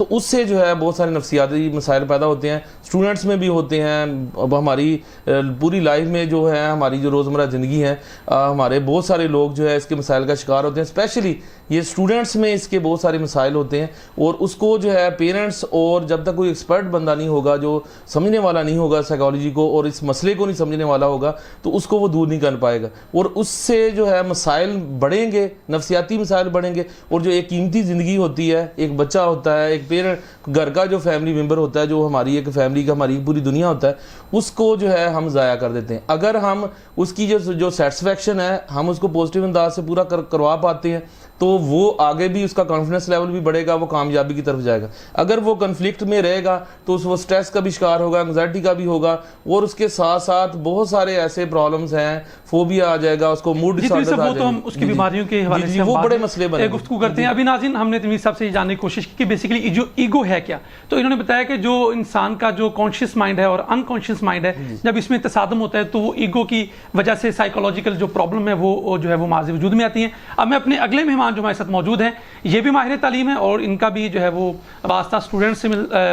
تو اس سے جو ہے بہت سارے نفسیاتی مسائل پیدا ہوتے ہیں، اسٹوڈنٹس میں بھی ہوتے ہیں. اب ہماری پوری لائف میں جو ہے ہماری جو روزمرہ زندگی ہے ہمارے بہت سارے لوگ جو ہے اس کے مسائل کا شکار ہوتے ہیں. اسپیشلی یہ اسٹوڈنٹس میں اس کے بہت سارے مسائل ہوتے ہیں، اور اس کو جو ہے پیرنٹس اور جب تک کوئی ایکسپرٹ بندہ نہیں ہوگا جو سمجھنے والا نہیں ہوگا سائیکالوجی کو اور اس مسئلے کو نہیں سمجھنے والا ہوگا تو اس کو وہ دور نہیں کر پائے گا، اور اس سے جو ہے مسائل بڑھیں گے، نفسیاتی مسائل بڑھیں گے. اور جو ایک قیمتی زندگی ہوتی ہے، ایک بچہ ہوتا ہے، ایک پیرنٹ گھر کا جو فیملی ممبر ہوتا ہے، جو ہماری ایک فیملی کا ہماری پوری دنیا ہوتا ہے، اس کو جو ہے ہم ضائع کر دیتے ہیں. اگر ہم اس کی جو سیٹسفیکشن ہے ہم اس کو پازیٹیو انداز سے پورا کروا پاتے ہیں تو وہ آگے بھی اس کا کانفیڈنس لیول بھی بڑھے گا، وہ کامیابی کی طرف جائے گا. اگر وہ کنفلکٹ میں رہے گا تو وہ سٹریس کا بھی شکار ہوگا، انگزائٹی کا بھی ہوگا، اور اس کے ساتھ ساتھ بہت سارے ایسے پرابلمز ہیں، فوبیا آ جائے گا، اس کو موڈ ڈس آرڈر آ جائے گا. تو ہم اس کی بیماریوں کے حوالے سے وہ بڑے مسئلے بنے گفتگو کرتے ہیں. ابھی ناظرین ہم نے تنویر صاحب سے یہ جاننے کی کوشش کی کہ بیسیکلی جو ایگو ہے کیا. تو انہوں نے بتایا کہ جو انسان کا جو کانشیس مائنڈ ہے اور انکانشیس مائنڈ ہے، جب اس میں تصادم ہوتا ہے تو وہ ایگو کی وجہ سے سائیکولوجیکل جو پرابلم ہے وہ جو ہے وہ ماضی وجود میں آتی ہیں. اب میں اپنے اگلے مہمان جو ہمارے ساتھ موجود ہیں، یہ بھی ماہر تعلیم ہے اور ان کا بھی جو ہے وہ واسطہ اسٹوڈنٹ سے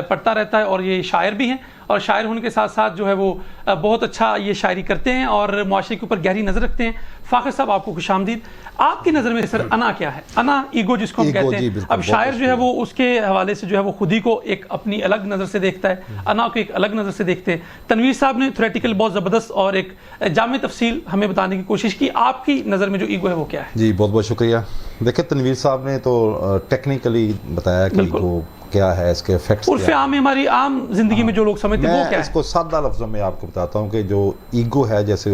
پڑھتا رہتا ہے، اور یہ شاعر بھی ہیں، اور شاعر ہونے کے ساتھ ساتھ جو ہے وہ بہت اچھا یہ شاعری کرتے ہیں اور معاشرے کے اوپر گہری نظر رکھتے ہیں. فاخر صاحب آپ کو خوش آمدید. آپ کی نظر میں سر انا کیا ہے؟ انا ایگو جس کو ہم کہتے ہیں. اب شاعر جو ہے وہ اس کے حوالے سے جو ہے وہ خود ہی کو ایک اپنی الگ نظر سے دیکھتا ہے، انا کو ایک الگ نظر سے دیکھتے ہیں. تنویر صاحب نے تھیوریٹیکل بہت زبردست اور ایک جامع تفصیل ہمیں بتانے کی کوشش کی. آپ کی نظر میں جو ایگو ہے وہ کیا ہے؟ جی بہت بہت شکریہ. دیکھیں تنویر صاحب نے تو ٹیکنیکلی بتایا کہ ایگو کیا ہے، اس کے افیکٹس عرف عام میں ہماری عام زندگی میں جو لوگ سمجھتے ہیں وہ کیا میں ہے. اس کو سادہ لفظوں میں آپ کو بتاتا ہوں کہ جو ایگو ہے، جیسے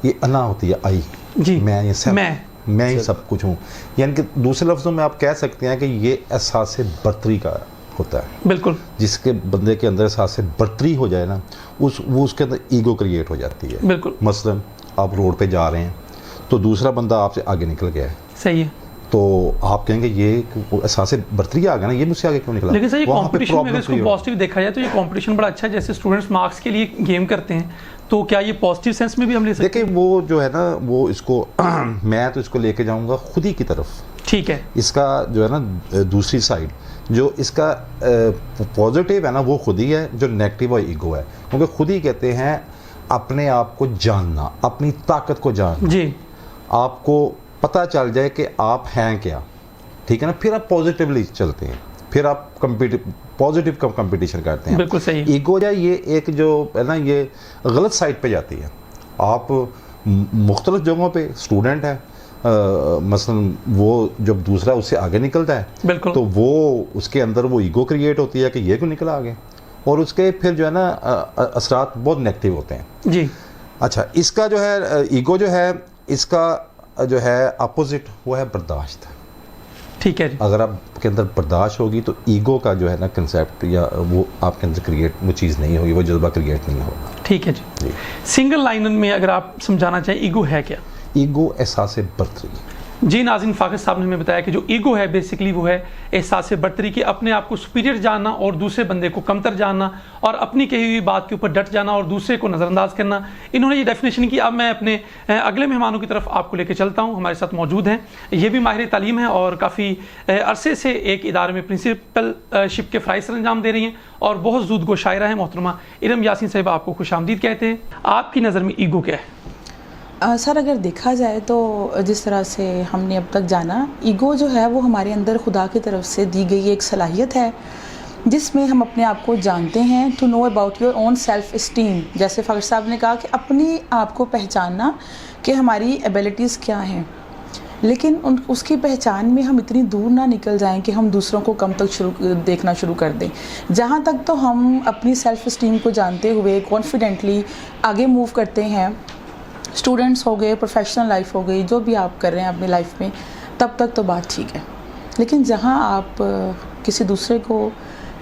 یہ انا ہوتی ہے، آئی، جی میں، یہ سب میں ہی سب کچھ ہوں. یعنی کہ دوسرے لفظوں میں آپ کہہ سکتے ہیں کہ یہ احساس برتری کا ہوتا ہے. بالکل. جس کے بندے کے اندر احساس برتری ہو جائے نا، وہ اس کے اندر ایگو کریٹ ہو جاتی ہے. بالکل. مثلا آپ روڈ پہ جا رہے ہیں تو دوسرا بندہ آپ سے آگے نکل گیا ہے، صحیح ہے، تو آپ کہیں گے یہ احساس برتری آ گیا نا، یہ مجھ سے آگے کیوں نکلا. لیکن سر یہ کمپٹیشن میں اگر اس کو پازیٹیو دیکھا جائے تو یہ کمپٹیشن بڑا اچھا ہے. جیسے اسٹوڈنٹس مارکس کے لیے گیم کرتے ہیں، تو کیا یہ پازیٹیو سینس میں بھی ہم لے سکتے ہیں؟ دیکھیں وہ جو ہے نا، وہ اس کو میں تو اس کو لے کے جاؤں گا خود ہی کی طرف. ٹھیک ہے. اس کا جو ہے نا دوسری سائڈ جو اس کا پازیٹیو ہے نا، وہ خود ہی ہے، جو نیگیٹو ہے ایگو ہے. کیونکہ خود ہی کہتے ہیں اپنے آپ کو جاننا، اپنی طاقت کو جاننا. جی. آپ کو پتہ چل جائے کہ آپ ہیں کیا، ٹھیک ہے نا، پھر آپ پازیٹیولی چلتے ہیں، پھر آپ پازیٹیو کمپٹیشن کرتے ہیں. بالکل صحیح. ایگو جو ہے یہ ایک جو ہے نا، یہ غلط سائڈ پہ جاتی ہے. آپ مختلف جگہوں پہ اسٹوڈنٹ ہے، مثلا وہ جب دوسرا اس سے آگے نکلتا ہے، بالکل، تو وہ اس کے اندر وہ ایگو کریٹ ہوتی ہے کہ یہ کیوں نکلا آگے، اور اس کے پھر جو ہے نا اثرات بہت نیگیٹو ہوتے ہیں. جی. اچھا، اس کا جو ہے ایگو جو ہے، اس کا جو ہے اپوزٹ وہ ہے برداشت. ٹھیک ہے. اگر آپ کے اندر برداشت ہوگی تو ایگو کا جو ہے نا کنسیپٹ یا وہ آپ کے اندر کریٹ وہ چیز نہیں ہوگی، وہ جذبہ کریٹ نہیں ہوگا. ٹھیک ہے جی. سنگل لائن میں اگر آپ سمجھانا چاہیں ایگو ہے کیا؟ ایگو احساس برتری. جی ناظرین، فاخر صاحب نے ہمیں بتایا کہ جو ایگو ہے بیسیکلی وہ ہے احساس برتری کی، اپنے آپ کو سپیریئر جاننا اور دوسرے بندے کو کمتر جاننا، اور اپنی کہی ہوئی بات کے اوپر ڈٹ جانا اور دوسرے کو نظر انداز کرنا. انہوں نے یہ ڈیفینیشن کی. اب میں اپنے اگلے مہمانوں کی طرف آپ کو لے کے چلتا ہوں. ہمارے ساتھ موجود ہیں، یہ بھی ماہر تعلیم ہیں اور کافی عرصے سے ایک ادارے میں پرنسپل شپ کے فرائض سر انجام دے رہی ہیں اور بہت زود گو شاعرہ ہیں. محترمہ ارم یاسین صاحب آپ کو خوش آمدید کہتے ہیں. آپ کی نظر میں ایگو کیا ہے؟ سر اگر دیکھا جائے تو جس طرح سے ہم نے اب تک جانا، ایگو جو ہے وہ ہمارے اندر خدا کی طرف سے دی گئی ایک صلاحیت ہے جس میں ہم اپنے آپ کو جانتے ہیں. To know about your own self esteem, جیسے فخر صاحب نے کہا کہ اپنے آپ کو پہچاننا کہ ہماری ایبیلٹیز کیا ہیں. لیکن اس کی پہچان میں ہم اتنی دور نہ نکل جائیں کہ ہم دوسروں کو کم تک دیکھنا شروع کر دیں. جہاں تک تو ہم اپنی سیلف اسٹیم کو جانتے ہوئے کانفیڈنٹلی آگے موو کرتے ہیں، اسٹوڈنٹس ہو گئے، پروفیشنل لائف ہو گئی، جو بھی آپ کر رہے ہیں اپنی لائف میں، تب تک تو بات ٹھیک ہے. لیکن جہاں آپ کسی دوسرے کو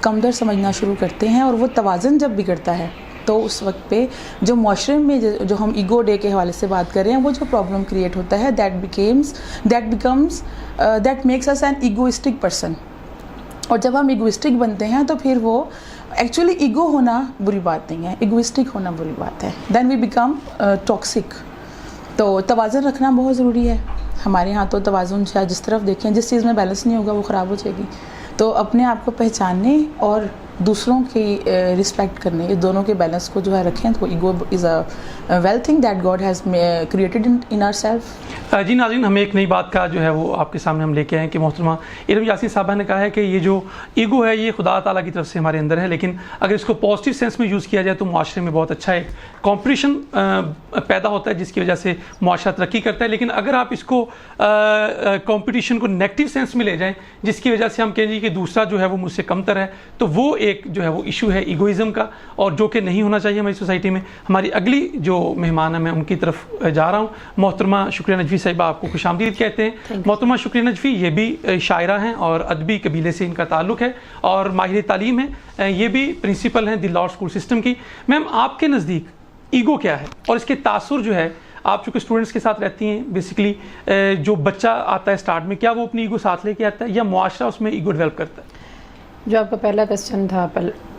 کمتر سمجھنا شروع کرتے ہیں اور وہ توازن جب بگڑتا ہے، تو اس وقت پہ جو معاشرے میں جو ہم ایگو ڈے کے حوالے سے بات کر رہے ہیں، وہ جو پرابلم کریٹ ہوتا ہے، that makes us an egoistic person. اور جب ہم ایگوئسٹک بنتے ہیں تو پھر وہ ایکچولی ایگو ہونا بری بات نہیں ہے، ایگوئسٹک ہونا بری بات ہے. دین وی بیکم ٹاکسک. تو توازن رکھنا بہت ضروری ہے. ہمارے ہاں تو توازن جس طرف دیکھیں، جس چیز میں بیلنس نہیں ہوگا وہ خراب ہو جائے گی. تو اپنے آپ کو پہچاننے اور دوسروں کی رسپیکٹ کرنے، یہ دونوں کے بیلنس کو جو ہے رکھیں، تو ego is a veil thing that God has created in our self. جی ناظرین، ہمیں ایک نئی بات کا جو ہے وہ آپ کے سامنے ہم لے کے آئے ہیں کہ محترمہ ارم یاسین صاحبہ نے کہا ہے کہ یہ جو ایگو ہے یہ خدا تعالیٰ کی طرف سے ہمارے اندر ہے، لیکن اگر اس کو پازیٹیو سینس میں یوز کیا جائے تو معاشرے میں بہت اچھا ایک کمپٹیشن پیدا ہوتا ہے جس کی وجہ سے معاشرہ ترقی کرتا ہے. لیکن اگر آپ اس کو کمپٹیشن کو نیگیٹو سینس میں لے جائیں جس کی وجہ سے ہم کہیں گے کہ دوسرا جو ہے وہ مجھ سے کمتر ہے، تو وہ ایک جو ہے وہ ایشو ہے ایگوئزم کا، اور جو کہ نہیں ہونا چاہیے ہماری سوسائٹی میں. ہماری اگلی جو مہمان ہے میں ان کی طرف جا رہا ہوں. محترمہ شکریہ نجوی صاحبہ، آپ کو خوش آمدید کہتے ہیں. محترمہ شکریہ نجوی یہ بھی شاعرہ ہیں اور ادبی قبیلے سے ان کا تعلق ہے اور ماہر تعلیم ہیں، یہ بھی پرنسپل ہیں دی لاء اسکول سسٹم کی. میم، آپ کے نزدیک ایگو کیا ہے اور اس کے تاثر جو ہے، آپ چونکہ اسٹوڈنٹس کے ساتھ رہتی ہیں، بیسیکلی جو بچہ آتا ہے اسٹارٹ میں، کیا وہ اپنی ایگو ساتھ لے کے آتا ہے یا معاشرہ اس میں ایگو ڈیولپ کرتا ہے؟ جو آپ کا پہلا کوسچن تھا،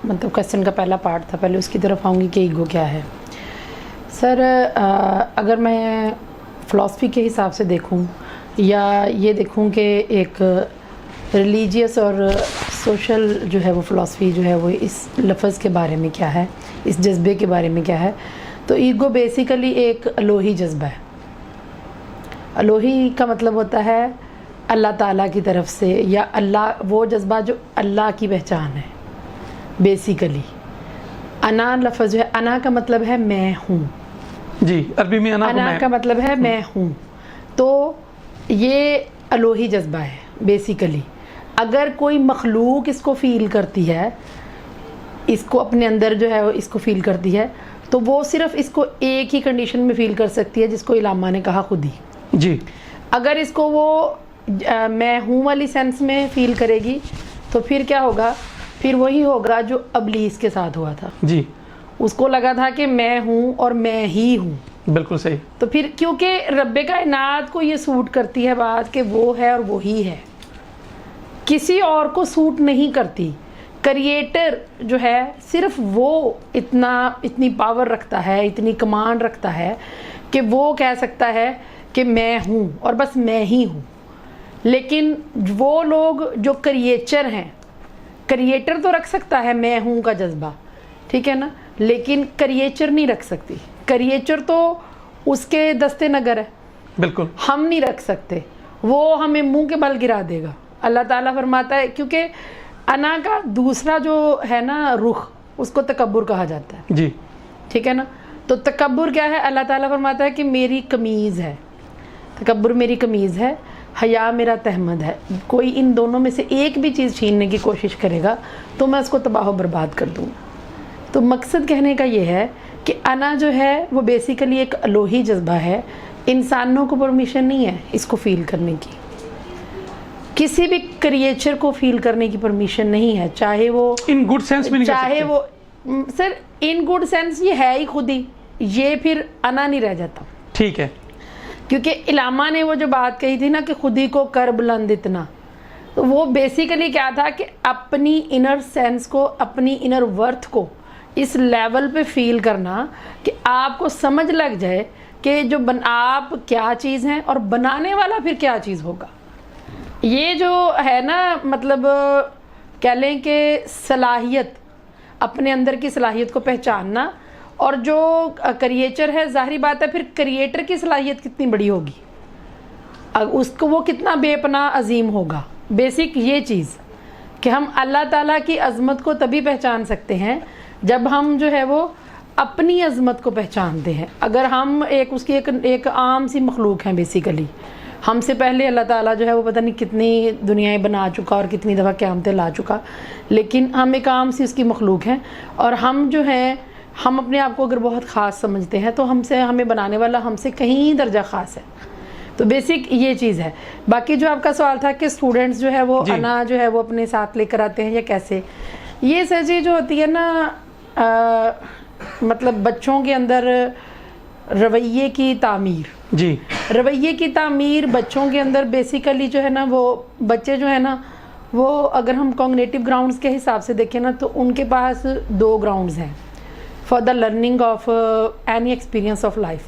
مطلب کوسچن کا پہلا پارٹ تھا، پہلے اس کی طرف آؤں گی کہ ایگو کیا ہے. سر، اگر میں فلاسفی کے حساب سے دیکھوں یا یہ دیکھوں کہ ایک ریلیجیس اور سوشل جو ہے وہ فلاسفی جو ہے وہ اس لفظ کے بارے میں کیا ہے، اس جذبے کے بارے میں کیا ہے، تو ایگو بیسیکلی ایک الوہی جذبہ ہے. الوہی کا مطلب ہوتا ہے اللہ تعالیٰ کی طرف سے، یا اللہ، وہ جذبہ جو اللہ کی پہچان ہے. بیسیکلی انا لفظ جو ہے، انا کا مطلب ہے میں ہوں. جی، عربی میں انا کا مطلب ہے میں ہوں. تو یہ الوہی جذبہ ہے بیسیکلی. اگر کوئی مخلوق اس کو فیل کرتی ہے، اس کو اپنے اندر جو ہے اس کو فیل کرتی ہے، تو وہ صرف اس کو ایک ہی کنڈیشن میں فیل کر سکتی ہے جس کو علامہ نے کہا خودی. جی، اگر اس کو وہ میں ہوں والی سینس میں فیل کرے گی تو پھر کیا ہوگا؟ پھر وہی ہوگا جو ابلیس کے ساتھ ہوا تھا. جی، اس کو لگا تھا کہ میں ہوں اور میں ہی ہوں. بالکل صحیح. تو پھر کیونکہ رب کائنات کو یہ سوٹ کرتی ہے بات کہ وہ ہے اور وہی ہے، کسی اور کو سوٹ نہیں کرتی. کریٹر جو ہے صرف وہ اتنی پاور رکھتا ہے، اتنی کمانڈ رکھتا ہے کہ وہ کہہ سکتا ہے کہ میں ہوں اور بس میں ہی ہوں. لیکن وہ لوگ جو کریچر ہیں، کریٹر تو رکھ سکتا ہے میں ہوں کا جذبہ، ٹھیک ہے نا، لیکن کریچر نہیں رکھ سکتی. کریچر تو اس کے دستے نگر ہے، بالکل ہم نہیں رکھ سکتے. وہ ہمیں منہ کے بل گرا دے گا. اللہ تعالیٰ فرماتا ہے، کیونکہ انا کا دوسرا جو ہے نا رخ، اس کو تکبر کہا جاتا ہے. جی، ٹھیک ہے نا. تو تکبر کیا ہے؟ اللہ تعالیٰ فرماتا ہے کہ میری قمیض ہے. تکبر میری قمیض ہے، حیا میرا تہمد ہے. کوئی ان دونوں میں سے ایک بھی چیز چھیننے کی کوشش کرے گا تو میں اس کو تباہ و برباد کر دوں. تو مقصد کہنے کا یہ ہے کہ انا جو ہے وہ بیسیکلی ایک الوہی جذبہ ہے. انسانوں کو پرمیشن نہیں ہے اس کو فیل کرنے کی، کسی بھی کریچر کو فیل کرنے کی پرمیشن نہیں ہے، چاہے وہ ان گڈ سینس میں نہیں کر چاہے سکتے. وہ سر ان گڈ سینس یہ ہے ہی خود ہی، یہ پھر انا نہیں رہ جاتا. ٹھیک ہے. کیونکہ علامہ نے وہ جو بات کہی تھی نا کہ خود ہی کو کر بلند اتنا، تو وہ بیسیکلی کیا تھا کہ اپنی انر سینس کو، اپنی انر ورتھ کو اس لیول پہ فیل کرنا کہ آپ کو سمجھ لگ جائے کہ جو آپ کیا چیز ہیں اور بنانے والا پھر کیا چیز ہوگا. یہ جو ہے نا، مطلب کہہ لیں کہ صلاحیت، اپنے اندر کی صلاحیت کو پہچاننا، اور جو کریچر ہے، ظاہری بات ہے پھر کریٹر کی صلاحیت کتنی بڑی ہوگی، اس کو وہ کتنا بے پناہ عظیم ہوگا. بیسک یہ چیز کہ ہم اللہ تعالیٰ کی عظمت کو تبھی پہچان سکتے ہیں جب ہم جو ہے وہ اپنی عظمت کو پہچانتے ہیں. اگر ہم اس کی ایک عام سی مخلوق ہیں بیسیکلی، ہم سے پہلے اللہ تعالیٰ جو ہے وہ پتہ نہیں کتنی دنیایں بنا چکا اور کتنی دفعہ قیامتیں لا چکا، لیکن ہم ایک عام سی اس کی مخلوق ہیں. اور ہم جو ہیں، ہم اپنے آپ کو اگر بہت خاص سمجھتے ہیں تو ہمیں بنانے والا ہم سے کہیں درجہ خاص ہے. تو بیسک یہ چیز ہے. باقی جو آپ کا سوال تھا کہ اسٹوڈنٹس جو ہے وہ انا جو ہے وہ اپنے ساتھ لے کر آتے ہیں یا کیسے، یہ سر جی جو ہوتی ہے نا، مطلب بچوں کے اندر رویے کی تعمیر. جی، رویے کی تعمیر بچوں کے اندر بیسیکلی جو ہے نا، وہ بچے جو ہے نا، وہ اگر ہم کوگنیٹیو گراؤنڈز کے حساب سے دیکھیں نا، تو ان کے پاس 2 گراؤنڈز ہیں for the learning of any experience of life.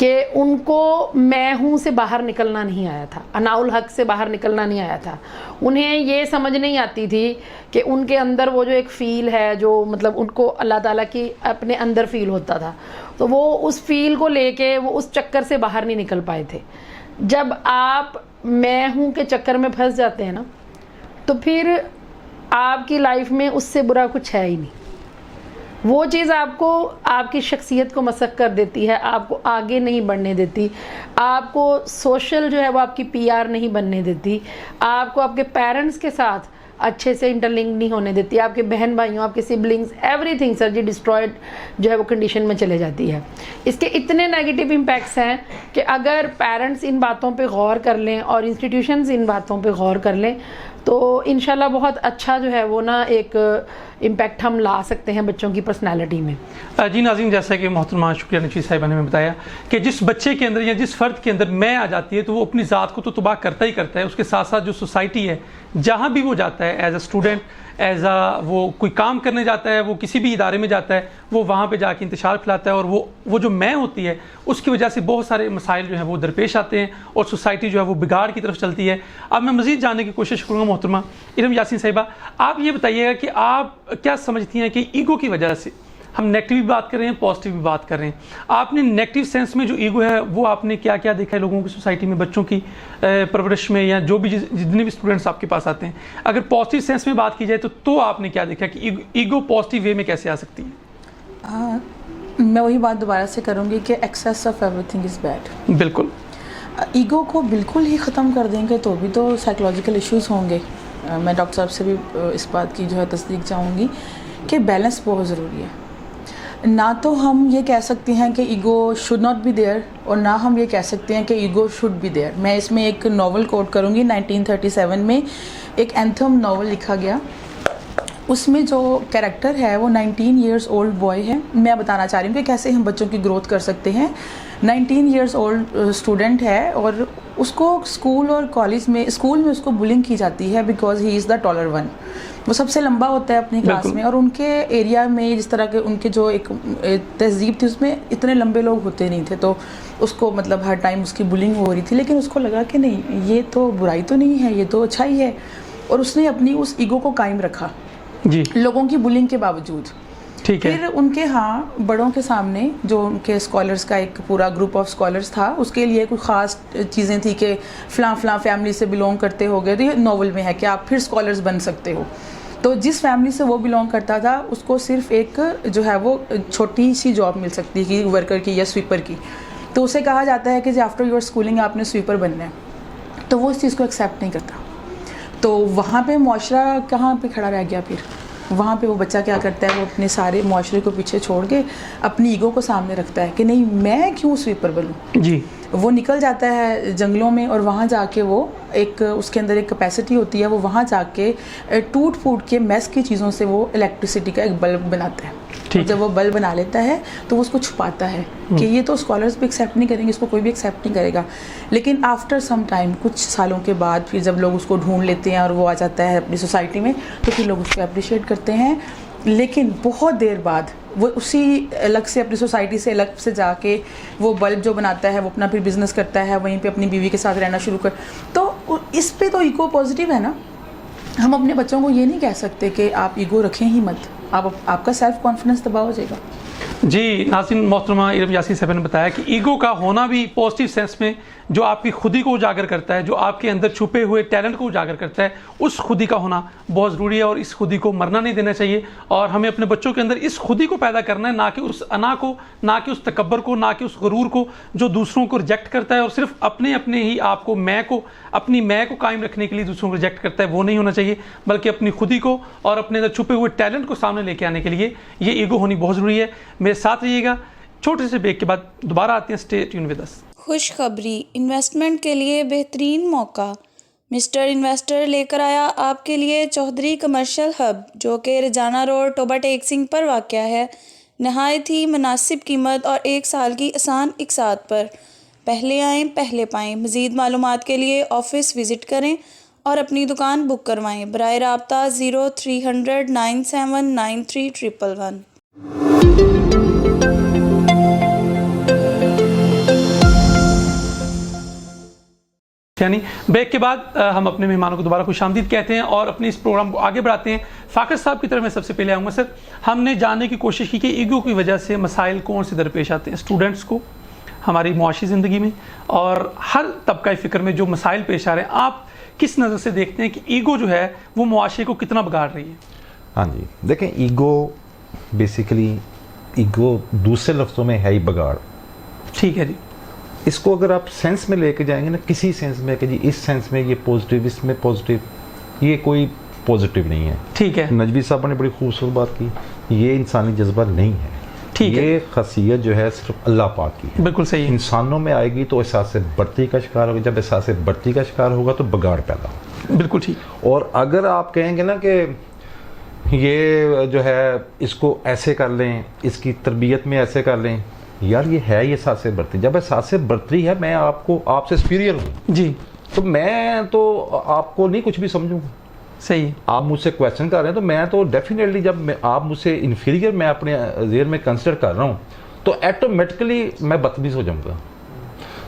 کہ ان کو میں ہوں سے باہر نکلنا نہیں آیا تھا, اناؤل حق سے باہر نکلنا نہیں آیا تھا. انہیں یہ سمجھ نہیں آتی تھی کہ ان کے اندر وہ جو ایک فیل ہے, جو مطلب ان کو اللہ تعالیٰ کی اپنے اندر فیل ہوتا تھا, تو وہ اس فیل کو لے کے وہ اس چکر سے باہر نہیں نکل پائے تھے. جب آپ میں ہوں کے چکر میں پھنس جاتے ہیں نا, تو پھر آپ کی لائف میں اس سے برا کچھ ہے ہی نہیں. وہ چیز آپ کو آپ کی شخصیت کو مسخ کر دیتی ہے, آپ کو آگے نہیں بڑھنے دیتی, آپ کو سوشل جو ہے وہ آپ کی پی آر نہیں بننے دیتی, آپ کو آپ کے پیرنٹس کے ساتھ اچھے سے انٹرلنک نہیں ہونے دیتی, آپ کے بہن بھائیوں, آپ کے سبلنگس, ایوری تھنگ سر جی ڈسٹرائڈ جو ہے وہ کنڈیشن میں چلے جاتی ہے. اس کے اتنے نیگیٹو امپیکٹس ہیں کہ اگر پیرنٹس ان باتوں پہ غور کر لیں اور انسٹیٹیوشنز ان باتوں پہ غور کر لیں تو انشاءاللہ بہت اچھا جو ہے وہ نا ایک امپیکٹ ہم لا سکتے ہیں بچوں کی پرسنالٹی میں. جی ناظرین, جیسا کہ محترمہ شکریہ نشید صاحبہ نے بتایا کہ جس بچے کے اندر یا جس فرد کے اندر میں آ جاتی ہے تو وہ اپنی ذات کو تو تباہ کرتا ہی کرتا ہے, اس کے ساتھ ساتھ جو سوسائٹی ہے جہاں بھی وہ جاتا ہے as a student, as a وہ کوئی کام کرنے جاتا ہے, وہ کسی بھی ادارے میں جاتا ہے, وہ وہاں پہ جا کے انتشار پھیلاتا ہے, اور وہ جو میں ہوتی ہے اس کی وجہ سے بہت سارے مسائل جو ہیں وہ درپیش آتے ہیں اور سوسائٹی جو ہے وہ بگاڑ کی طرف چلتی ہے. اب میں مزید جاننے کی کوشش کروں گا محترمہ ارم یاسین صاحبہ, آپ یہ بتائیے گا کہ آپ کیا سمجھتی ہیں کہ ایگو کی وجہ سے, ہم نیگیٹو بھی بات کر رہے ہیں, پازیٹیو بھی بات کر رہے ہیں, آپ نے نیگیٹو سینس میں جو ایگو ہے وہ آپ نے کیا کیا دیکھا ہے لوگوں کی سوسائٹی میں, بچوں کی پرورش میں, یا جو بھی جتنے بھی اسٹوڈنٹس آپ کے پاس آتے ہیں, اگر پازیٹیو سینس میں بات کی جائے تو آپ نے کیا دیکھا کہ ایگو پازیٹیو وے میں کیسے آ سکتی ہے؟ میں وہی بات دوبارہ سے کروں گی کہ access of every thing is bad. بالکل. ایگو کو بالکل ہی ختم کر دیں گے تو بھی تو سائیکولوجیکل ایشوز ہوں گے. میں ڈاکٹر صاحب سے بھی اس بات کی جو ہے تصدیق چاہوں گی کہ بیلنس بہت ضروری ہے. نہ تو ہم یہ کہہ سکتے ہیں کہ ego should not be there, اور نہ ہم یہ کہہ سکتے ہیں کہ ایگو شوڈ بی دیئر. میں اس میں ایک ناول کوٹ کروں گی, 1937 میں ایک اینتھم ناول لکھا گیا. اس میں جو کیریکٹر ہے وہ 19 ایئرس اولڈ بوائے ہے. میں بتانا چاہ رہی ہوں کہ کیسے ہم بچوں کی گروتھ کر سکتے ہیں. 19 ایئرس اولڈ اسٹوڈنٹ ہے اور اس کو اسکول اور کالج میں, اسکول میں اس کو بلنگ کی جاتی ہے because he is the taller one. وہ سب سے لمبا ہوتا ہے اپنی کلاس میں, اور ان کے ایریا میں جس طرح کے ان کے جو ایک تہذیب تھی اس میں اتنے لمبے لوگ ہوتے نہیں تھے, تو اس کو مطلب ہر ٹائم اس کی بلنگ ہو رہی تھی. لیکن اس کو لگا کہ نہیں, یہ تو برائی تو نہیں ہے, یہ تو اچھائی ہے, اور اس نے اپنی اس ایگو کو قائم رکھا جی لوگوں کی بلنگ کے باوجود. ٹھیک ہے. پھر ان کے ہاں بڑوں کے سامنے جو ان کے اسکالرس کا ایک پورا گروپ آف اسکالرس تھا, اس کے لیے کوئی خاص چیزیں تھی کہ فلاں فلاں فیملی سے بلونگ کرتے ہو گئے, تو یہ ناول میں ہے کہ آپ پھر اسکالرس بن سکتے ہو. تو جس فیملی سے وہ بلونگ کرتا تھا اس کو صرف ایک جو ہے وہ چھوٹی سی جاب مل سکتی تھی ورکر کی یا سویپر کی. تو اسے کہا جاتا ہے کہ جی آفٹر یور اسکولنگ آپ نے سویپر بننا ہے. تو وہ اس چیز کو ایکسیپٹ نہیں کرتا. تو وہاں پہ معاشرہ کہاں پہ کھڑا رہ گیا؟ پھر وہاں پہ وہ بچہ کیا کرتا ہے, وہ اپنے سارے معاشرے کو پیچھے چھوڑ کے اپنی ایگو کو سامنے رکھتا ہے کہ نہیں میں کیوں سویپر بنوں. جی. وہ نکل جاتا ہے جنگلوں میں, اور وہاں جا کے وہ ایک اس کے اندر ایک کیپیسٹی ہوتی ہے, وہ وہاں جا کے ٹوٹ پھوٹ کے میس کی چیزوں سے وہ الیکٹریسٹی کا ایک بلب بناتا ہے. جب وہ بلب بنا لیتا ہے تو وہ اس کو چھپاتا ہے کہ یہ تو اسکالرس بھی ایکسیپٹ نہیں کریں گے, اس کو کوئی بھی ایکسیپٹ نہیں کرے گا. لیکن آفٹر سم ٹائم, کچھ سالوں کے بعد, پھر جب لوگ اس کو ڈھونڈ لیتے ہیں اور وہ آ جاتا ہے اپنی سوسائٹی میں, تو پھر لوگ اس کو اپریشیٹ کرتے ہیں. لیکن بہت دیر بعد وہ اسی الگ سے اپنی سوسائٹی سے الگ سے جا کے وہ بلب جو بناتا ہے وہ اپنا پھر بزنس کرتا ہے, وہیں پہ اپنی بیوی کے ساتھ رہنا شروع کر. تو اس پہ تو ایگو پازیٹیو ہے نا. ہم اپنے بچوں کو یہ نہیں کہہ سکتے کہ آپ ایگو رکھیں ہی مت, آپ کا سیلف کانفیڈنس تباہ ہو جائے گا. جی ناظرین, محترمہ ارم یاسین صاحبہ نے بتایا کہ ایگو کا ہونا بھی پازیٹیو سینس میں جو آپ کی خودی کو اجاگر کرتا ہے, جو آپ کے اندر چھپے ہوئے ٹیلنٹ کو اجاگر کرتا ہے, اس خودی کا ہونا بہت ضروری ہے, اور اس خودی کو مرنا نہیں دینا چاہیے. اور ہمیں اپنے بچوں کے اندر اس خودی کو پیدا کرنا ہے, نہ کہ اس انا کو, نہ کہ اس تکبر کو, نہ کہ اس غرور کو جو دوسروں کو ریجیکٹ کرتا ہے اور صرف اپنے ہی آپ کو, اپنی میں کو قائم رکھنے کے لیے دوسروں کو ریجیکٹ کرتا ہے. وہ نہیں ہونا چاہیے, بلکہ اپنی خودی کو اور اپنے اندر چھپے ہوئے ٹیلنٹ کو سامنے لے کے آنے کے لیے یہ ایگو ہونی بہت ضروری ہے. میرے ساتھ رہیے گا, چھوٹے سے بریک کے بعد دوبارہ آتے ہیں. Stay tuned with us. خوشخبری, انویسٹمنٹ کے لیے بہترین موقع مسٹر انویسٹر لے کر آیا آپ کے لیے چودھری کمرشل ہب, جو کہ رجانا روڈ ٹوبا ٹیک سنگھ پر واقع ہے. نہایت ہی مناسب قیمت اور 1 سال کی آسان اقساط پر. پہلے آئیں پہلے پائیں. مزید معلومات کے لیے آفس وزٹ کریں اور اپنی دکان بک کروائیں. براہ رابطہ 0300 9793 111. یعنی بریک کے بعد ہم اپنے مہمانوں کو دوبارہ خوش آمدید کہتے ہیں اور اپنے اس پروگرام کو آگے بڑھاتے ہیں. فاقر صاحب کی طرف میں سب سے پہلے آؤں گا. سر, ہم نے جاننے کی کوشش کی کہ ایگو کی وجہ سے مسائل کون سے درپیش آتے ہیں اسٹوڈنٹس کو, ہماری معاشی زندگی میں, اور ہر طبقہ فکر میں جو مسائل پیش آ رہے ہیں, آپ کس نظر سے دیکھتے ہیں کہ ایگو جو ہے وہ معاشرے کو کتنا بگاڑ رہی ہے؟ ہاں جی, دیکھیں ایگو بیسیکلی ایگو دوسرے لفظوں میں ہے ہی بگاڑ. ٹھیک ہے جی. اس کو اگر آپ سینس میں لے کے جائیں گے نا, کسی سینس میں کہ جی اس سینس میں یہ پازیٹیو, اس میں پازیٹیو, یہ کوئی پازیٹیو نہیں ہے. ٹھیک ہے. نجوی صاحب نے بڑی خوبصورت بات کی, یہ انسانی جذبہ نہیں ہے. ٹھیک ہے. یہ خاصیت جو ہے صرف اللہ پاک کی ہے. بالکل صحیح ہے. انسانوں میں آئے گی تو احساس بڑھتی کا شکار ہوگا, جب احساس بڑھتی کا شکار ہوگا تو بگاڑ پیدا ہوگا. بالکل ٹھیک. اور اگر آپ کہیں گے نا کہ یہ جو ہے اس کو ایسے کر لیں, اس کی تربیت میں ایسے کر لیں, یار یہ ہے یہ احساس برتری. جب احساس برتری ہے, میں آپ سے سپیریئر ہوں جی, تو میں تو آپ کو نہیں کچھ بھی سمجھوں گا. صحیح ہے. آپ مجھ سے کویشچن کر رہے ہیں تو میں تو ڈیفینیٹلی, جب آپ مجھ سے انفیریئر میں اپنے ذہن میں کنسیڈر کر رہا ہوں تو ایٹومیٹکلی میں بدتمیز ہو جاؤں گا.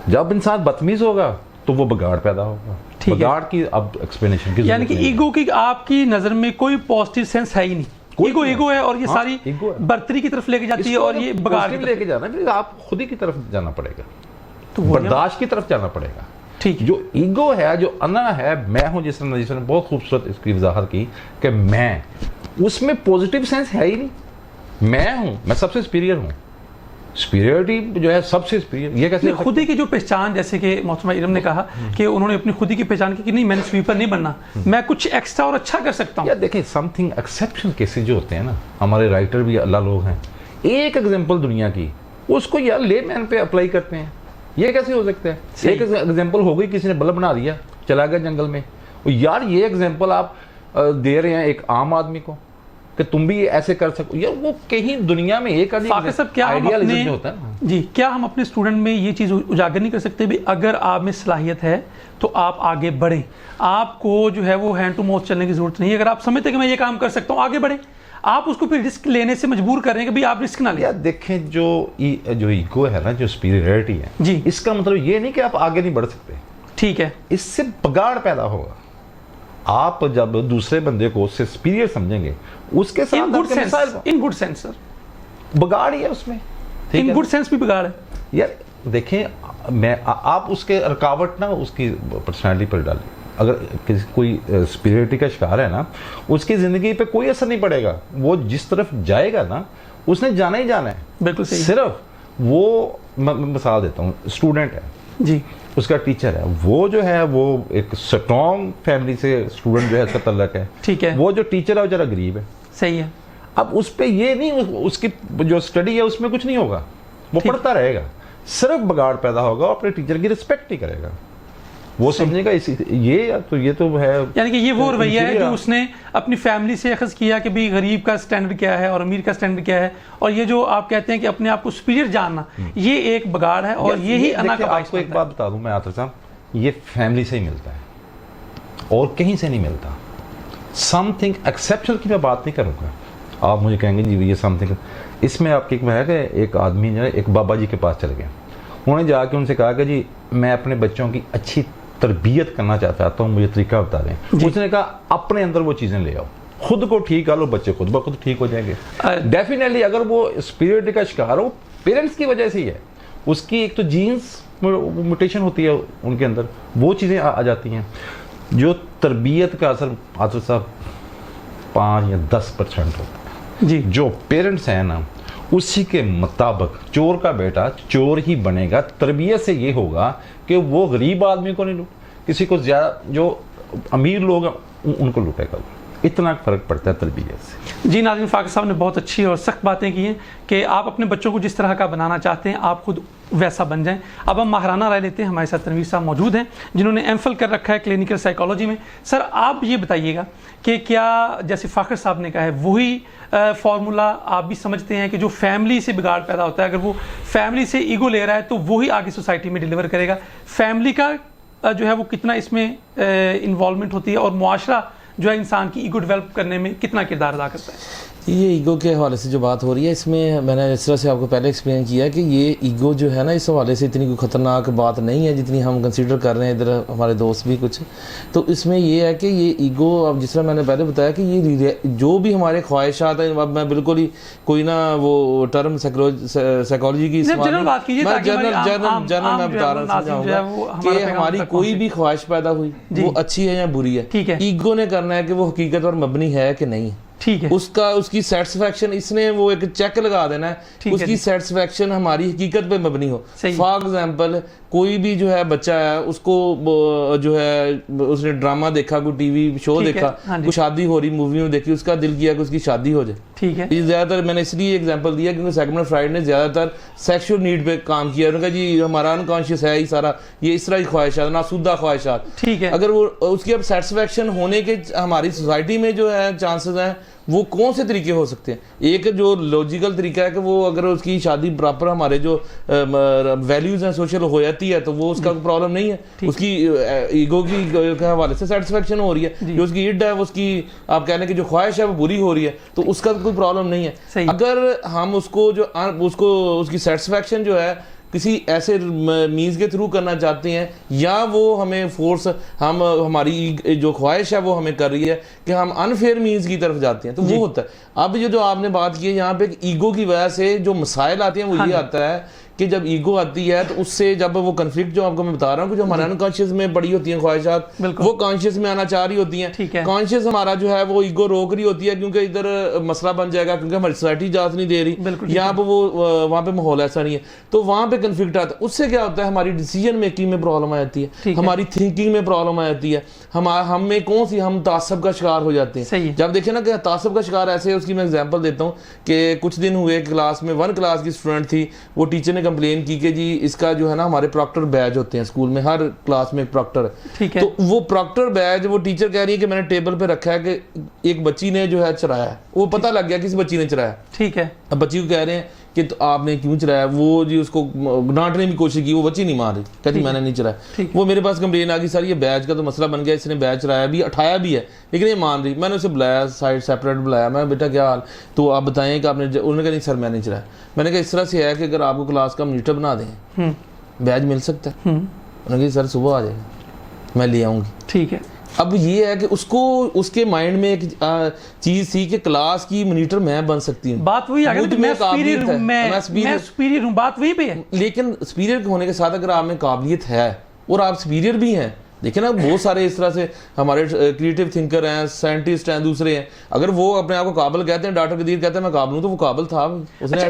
جب انسان بدتمیز ہوگا تو وہ بگاڑ پیدا ہوگا. بگاڑ کی اب ایکسپلینیشن کی یعنی کہ ایگو کی آپ کی نظر میں کوئی پازیٹیو سینس ہے ہی نہیں. ایگو ہے اور یہ ساری برتری کی طرف لے کے جاتی ہے اور یہ بگاڑ لے کے جانا, پھر آپ خود ہی کی طرف جانا پڑے گا, برداشت کی طرف جانا پڑے گا. ٹھیک. جو ایگو ہے, جو انا ہے, میں ہوں, جس نے بہت خوبصورت اس کی وضاحت کی کہ میں, اس میں پازیٹیو سینس ہے ہی نہیں. میں ہوں, میں سب سے سپیریئر ہوں. سپیریئرٹی جو ہے سب سے سپیریئر, یہ کیسے خودی کی جو پہچان, جیسے کہ محترمہ ارم نے کہا کہ انہوں نے اپنی خودی کی پہچان کی کہ نہیں, میں نے سویپر نہیں بننا, میں کچھ ایکسٹرا اور اچھا کر سکتا ہوں. یا دیکھیں سم تھنگ ایکسیپشن کیسز جو ہوتے ہیں نا, ہمارے رائٹر بھی اللہ لوگ ہیں, ایک ایگزامپل دنیا کی, اس کو یار لے مین پہ اپلائی کرتے ہیں. یہ کیسے ہو سکتا ہے؟ ایک ایگزامپل ہو گئی, کسی نے بلب بنا دیا, چلا گیا جنگل میں, یار یہ ایگزامپل آپ دے رہے ہیں ایک عام آدمی کو کہ تم بھی ایسے کر سکو, یار وہ کہیں دنیا میں ایک آئیڈیالزم ہوتا ہے. جی, کیا ہم اپنے اسٹوڈنٹ میں یہ چیز اجاگر نہیں کر سکتے بھی اگر آپ میں صلاحیت ہے تو آپ آگے بڑھیں, آپ کو جو ہے وہ ہینڈ ٹو ماؤتھ چلنے کی ضرورت نہیں ہے. اگر آپ سمجھتے ہیں کہ میں یہ کام کر سکتا ہوں, آگے بڑھیں. آپ اس کو پھر رسک لینے سے مجبور کر رہے ہیں کہ بھئی آپ رسک نہ لیں. دیکھیں جو ایگو ہے نا, جو سپیریئرٹی ہے جی, اس کا مطلب یہ نہیں کہ آپ آگے نہیں بڑھ سکتے. ٹھیک ہے. اس سے بگاڑ پیدا ہوگا. آپ جب دوسرے بندے کو اس سے سپیریئر سمجھیں گے, اس کے ساتھ ان گڈ سینس سر بگاڑ ہی ہے اس میں. ان گڈ سینس بھی بگاڑ ہے. یار دیکھیں, میں آپ اس کے رکاوٹ نہ اس کی پرسنالٹی پر ڈالیں. اگر کوئی سپیریئرٹی کا شکار ہے نا, اس کی زندگی پہ کوئی اثر نہیں پڑے گا. وہ جس طرف جائے گا نا, اس نے جانا ہی جانا ہے. بالکل صحیح. صرف وہ, میں مثال دیتا ہوں, اسٹوڈنٹ ہے جی, اس کا ٹیچر ہے, وہ جو ہے وہ ایک سٹرونگ فیملی سے اسٹوڈنٹ جو ہے اس کا تعلق ہے. ٹھیک ہے. وہ جو ٹیچر ہے وہ ذرا غریب ہے. صحیح ہے. اب اس پہ یہ نہیں, اس کی جو اسٹڈی ہے اس میں کچھ نہیں ہوگا, وہ پڑھتا رہے گا, صرف بگاڑ پیدا ہوگا, اپنے ٹیچر کی رسپیکٹ نہیں کرے گا. وہ سمجھے گا یہ تو ہے, یعنی کہ یہ وہ رویہ ہے جو اس نے اپنی فیملی سے اخذ کیا کہ بھی غریب کا سٹینڈرڈ کیا ہے اور امیر کا سٹینڈرڈ کیا ہے, اور یہ جو آپ کہتے ہیں کہ اپنے آپ کو سپیریئر جاننا, یہ ایک بگاڑ ہے. اور یہی انا کا باعث. آپ کو ایک بات بتا دوں میں عاطف صاحب, یہ فیملی سے ہی ملتا ہے اور کہیں سے نہیں ملتا. سم تھنگ ایکسیپشن کی میں بات نہیں کروں گا. آپ مجھے کہیں گے جی یہ سم تھنگ, اس میں آپ کی ہے کہ ایک آدمی جو ہے ایک بابا جی کے پاس چل گیا, انہوں نے جا کے ان سے کہا کہ جی میں اپنے بچوں کی اچھی تربیت کرنا چاہتا ہوں, مجھے طریقہ بتا دیں. اس نے کہا اپنے اندر وہ چیزیں لے آؤ, خود کو ٹھیک کر لو, بچے خود بخود ٹھیک ہو جائیں گے. ڈیفینیٹلی اگر وہ اسپیریٹ کا شکار ہو, پیرنٹس کی وجہ سے ہی ہے. اس کی ایک تو جینس میوٹیشن ہوتی ہے ان کے اندر, وہ چیزیں آ جاتی ہیں. جو تربیت کا اثر عاطف صاحب 5 یا 10% ہوتا ہے. جی, جو پیرنٹس ہیں نا, اسی کے مطابق چور کا بیٹا چور ہی بنے گا. تربیت سے یہ ہوگا کہ وہ غریب آدمی کو نہیں لوٹ, کسی کو زیادہ جو امیر لوگ ہیں ان کو لوٹے گا. اتنا فرق پڑتا ہے تربیت سے. جی ناظرین, فاقر صاحب نے بہت اچھی اور سخت باتیں کی ہیں کہ آپ اپنے بچوں کو جس طرح کا بنانا چاہتے ہیں آپ خود ویسا بن جائیں. اب ہم ماہرانہ رائے لیتے ہیں. ہمارے ساتھ تنویر صاحب موجود ہیں جنہوں نے ایم فل کر رکھا ہے کلینکل سائیکالوجی میں. سر آپ یہ بتائیے گا کہ کیا جیسے فاقر صاحب نے کہا ہے وہی فارمولا آپ بھی سمجھتے ہیں کہ جو فیملی سے بگاڑ پیدا ہوتا ہے, اگر وہ فیملی سے ایگو لے رہا ہے تو وہی آگے سوسائٹی میں ڈیلیور کرے گا. فیملی کا جو ہے وہ کتنا اس میں انوالومنٹ ہوتی ہے, اور معاشرہ جو ہے انسان کی ایگو ڈیولپ کرنے میں کتنا کردار ادا کرتا ہے؟ یہ ایگو کے حوالے سے جو بات ہو رہی ہے، اس میں میں نے اس طرح سے آپ کو پہلے ایکسپلین کیا ہے کہ یہ ایگو جو ہے نا اس حوالے سے اتنی کوئی خطرناک بات نہیں ہے جتنی ہم کنسیڈر کر رہے ہیں. ادھر ہمارے دوست بھی کچھ، تو اس میں یہ ہے کہ یہ ایگو، اب جس طرح میں نے پہلے بتایا کہ یہ جو بھی ہمارے خواہشات ہیں، اب میں بالکل ہی کوئی نہ وہ ٹرم سائیکالوجی کی جنرل بات کیجیے، جنرل میں بتا رہا ہوں کہ ہماری کوئی بھی خواہش پیدا ہوئی وہ اچھی ہے یا بری ہے، ایگو نے کرنا ہے کہ وہ حقیقت پر مبنی ہے کہ نہیں. ٹھیک ہے، اس کی سیٹسفیکشن، اس نے وہ ایک چیک لگا دینا ہے، اس کی سیٹسفیکشن ہماری حقیقت پہ مبنی ہو. فار ایگزامپل کوئی بھی جو ہے بچہ ہے، اس کو جو ہے اس نے ڈرامہ دیکھا، کوئی ٹی وی شو دیکھا، کوئی شادی ہو رہی مووی میں دیکھی، اس کا دل کیا کہ اس کی شادی ہو جائے. ٹھیک ہے، یہ زیادہ تر میں نے اس لیے ایگزامپل دیا کیونکہ سیگمنٹ فرائڈ نے زیادہ تر سیکشل نیڈ پہ کام کیا. انہوں نے کہا جی ہمارا انکانشیس ہے ہی سارا یہ اس طرح کی خواہشات، ناسودہ خواہشات. ٹھیک ہے، اگر وہ اس کی اب سیٹسفیکشن ہونے کے ہماری سوسائٹی میں جو ہے چانسز ہیں، وہ کون سے طریقے ہو سکتے ہیں؟ ایک جو لوجیکل طریقہ ہے کہ وہ اگر اس کی شادی پراپر ہمارے جو ویلیوز ہیں سوشل ہو جاتی ہے تو وہ اس کا پرابلم نہیں ہے، اس کی ایگو کی حوالے سے سیٹسفیکشن ہو رہی ہے، جو اس کی اڈ ہے، اس کی آپ کہنے کی جو خواہش ہے وہ پوری ہو رہی ہے، تو اس کا کوئی پرابلم نہیں ہے. اگر ہم اس کو اس کی سیٹسفیکشن جو ہے کسی ایسے مینز کے تھرو کرنا چاہتے ہیں، یا وہ ہمیں فورس ہماری جو خواہش ہے وہ ہمیں کر رہی ہے کہ ہم انفیئر مینز کی طرف جاتے ہیں، تو وہ ہوتا ہے. اب یہ جو آپ نے بات کی ہے یہاں پہ ایگو کی وجہ سے جو مسائل آتے ہیں وہ یہ آتا ہے کہ جب ایگو آتی ہے تو اس سے جب وہ کنفلکٹ جو آپ کو میں بتا رہا ہوں کہ جو ہمارے انکانشیس میں پڑی ہوتی ہیں خواہشات وہ کانشیس میں آنا چاہ رہی ہوتی ہیں. کانشیس ہمارا جو ہے وہ ایگو روک رہی ہوتی ہے کیونکہ ادھر مسئلہ بن جائے گا، کیونکہ ہماری سوسائٹی اجازت نہیں دے رہی، یہاں پہ وہ وہاں پہ ماحول ایسا نہیں ہے، تو وہاں پہ کنفلکٹ آتا ہے. اس سے کیا ہوتا ہے؟ ہماری ڈیسیجن میکنگ میں پرابلم آ جاتی ہے، ہماری تھنکنگ میں پرابلم آ جاتی ہے، ہم میں ہم تعصب کا شکار ہو جاتے ہیں. جب دیکھیں نا کہ تعصب کا شکار ایسے، اس کی میں ایگزامپل دیتا ہوں کہ کچھ دن ہوئے کلاس میں 1 کلاس کی اسٹوڈنٹ تھی، وہ ٹیچر نے کمپلین کی کہ جی اس کا جو ہے نا ہمارے پراکٹر بیج ہوتے ہیں اسکول میں، ہر کلاس میں ایک پراکٹر ہے، تو وہ پراکٹر بیج وہ ٹیچر کہہ رہی ہے کہ میں نے ٹیبل پہ رکھا ہے کہ ایک بچی نے جو ہے چرایا ہے، وہ پتہ لگ گیا کس بچی نے چرایا. ٹھیک ہے، اب بچی کو کہہ رہے ہیں کہ آپ نے کیوں چرایا، وہ جی اس کو ڈانٹنے کی کوشش کی، وہ بچی نہیں مان رہی، کہتی میں نے نہیں چرایا. وہ میرے پاس کمپلین آ گئی، سر یہ بیج کا تو مسئلہ بن گیا، اس نے بیج چرایا بھی، اٹھایا بھی ہے لیکن یہ مان رہی. میں نے اسے بلایا سائڈ سیپریٹ بلایا، میں بیٹا کیا حال، تو آپ بتائیں کہ آپ نے، انہوں نے کہا نہیں سر میں نہیں چرایا. میں نے کہا اس طرح سے ہے کہ اگر آپ کو کلاس کا مانیٹر بنا دیں بیج مل سکتا ہے؟ انہوں نے کہا سر صبح آ جائے گا میں لے آؤں گی. ٹھیک ہے، اب یہ ہے کہ اس کے مائنڈ میں ایک چیز تھی کہ کلاس کی مانیٹر میں بن سکتی ہوں. بات وہی میں سپیریئر ہوں، بات وہی پہ ہے. لیکن سپیریئر ہونے کے ساتھ اگر آپ میں قابلیت ہے اور آپ سپیریئر بھی ہیں، دیکھیں نا بہت سارے اس طرح سے ہمارے کریٹو تھنکر ہیں، سائنٹسٹ ہیں، دوسرے ہیں، اگر وہ اپنے آپ کو قابل کہتے ہیں، ڈاکٹر قدیر کہتے ہیں میں قابل ہوں، تو وہ قابل تھا.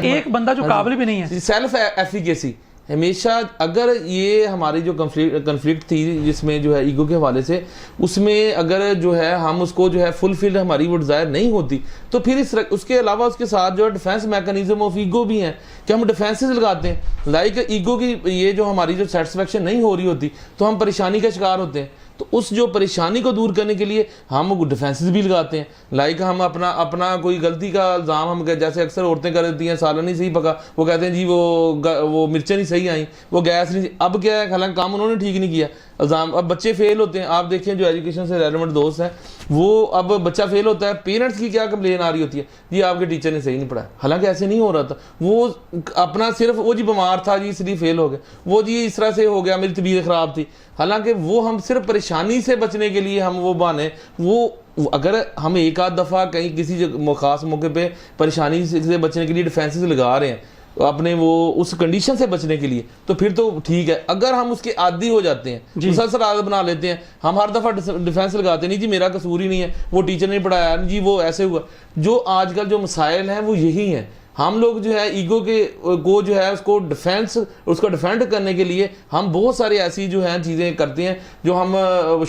ایک بندہ جو قابل بھی نہیں ہے، سیلف ایفیکیسی ہمیشہ. اگر یہ ہماری جو کنفلکٹ تھی جس میں جو ہے ایگو کے حوالے سے، اس میں اگر جو ہے ہم اس کو جو ہے فلفل ہماری وہ ڈیزائر نہیں ہوتی، تو پھر اس کے علاوہ اس کے ساتھ جو ہے ڈیفینس میکانزم آف ایگو بھی ہیں کہ ہم ڈیفینسز لگاتے ہیں. لائک ایگو کی یہ جو ہماری جو سیٹسفیکشن نہیں ہو رہی ہوتی تو ہم پریشانی کا شکار ہوتے ہیں. تو اس جو پریشانی کو دور کرنے کے لیے ہم ڈیفینسز بھی لگاتے ہیں. لائک ہم اپنا کوئی غلطی کا الزام ہم جیسے اکثر عورتیں کر دیتی ہیں، سالن نہیں صحیح پکا، وہ کہتے ہیں جی وہ مرچیں نہیں صحیح آئیں، وہ گیس نہیں. اب کیا ہے، حالانکہ کام انہوں نے ٹھیک نہیں کیا، الزام. اب بچے فیل ہوتے ہیں، آپ دیکھیں جو ایجوکیشن سے ریلیونٹ دوست ہیں، وہ اب بچہ فیل ہوتا ہے، پیرنٹس کی کیا کمپلین آ رہی ہوتی ہے، جی آپ کے ٹیچر نے صحیح نہیں پڑھایا. حالانکہ ایسے نہیں ہو رہا تھا، وہ اپنا صرف وہ جی بیمار تھا جی اس لیے فیل ہو گیا، وہ جی اس طرح سے ہو گیا میری طبیعت خراب تھی. حالانکہ وہ ہم صرف پریشانی سے بچنے کے لیے ہم وہ بہانے، وہ اگر ہم ایک آدھ دفعہ کہیں کسی خاص موقع پہ پریشانی سے بچنے کے لیے ڈیفینسز لگا رہے ہیں اپنے وہ اس کنڈیشن سے بچنے کے لیے، تو پھر تو ٹھیک ہے. اگر ہم اس کے عادی ہو جاتے ہیں، مسلسل عادت بنا لیتے ہیں، ہم ہر دفعہ ڈیفینس لگاتے ہیں، نہیں جی میرا قصور ہی نہیں ہے، وہ ٹیچر نے پڑھایا، جی وہ ایسے ہوا. جو آج کل جو مسائل ہیں وہ یہی ہیں. ہم لوگ جو ہے ایگو کو جو ہے اس کو ڈیفینڈ کرنے کے لیے ہم بہت ساری ایسی جو ہیں چیزیں کرتے ہیں جو ہم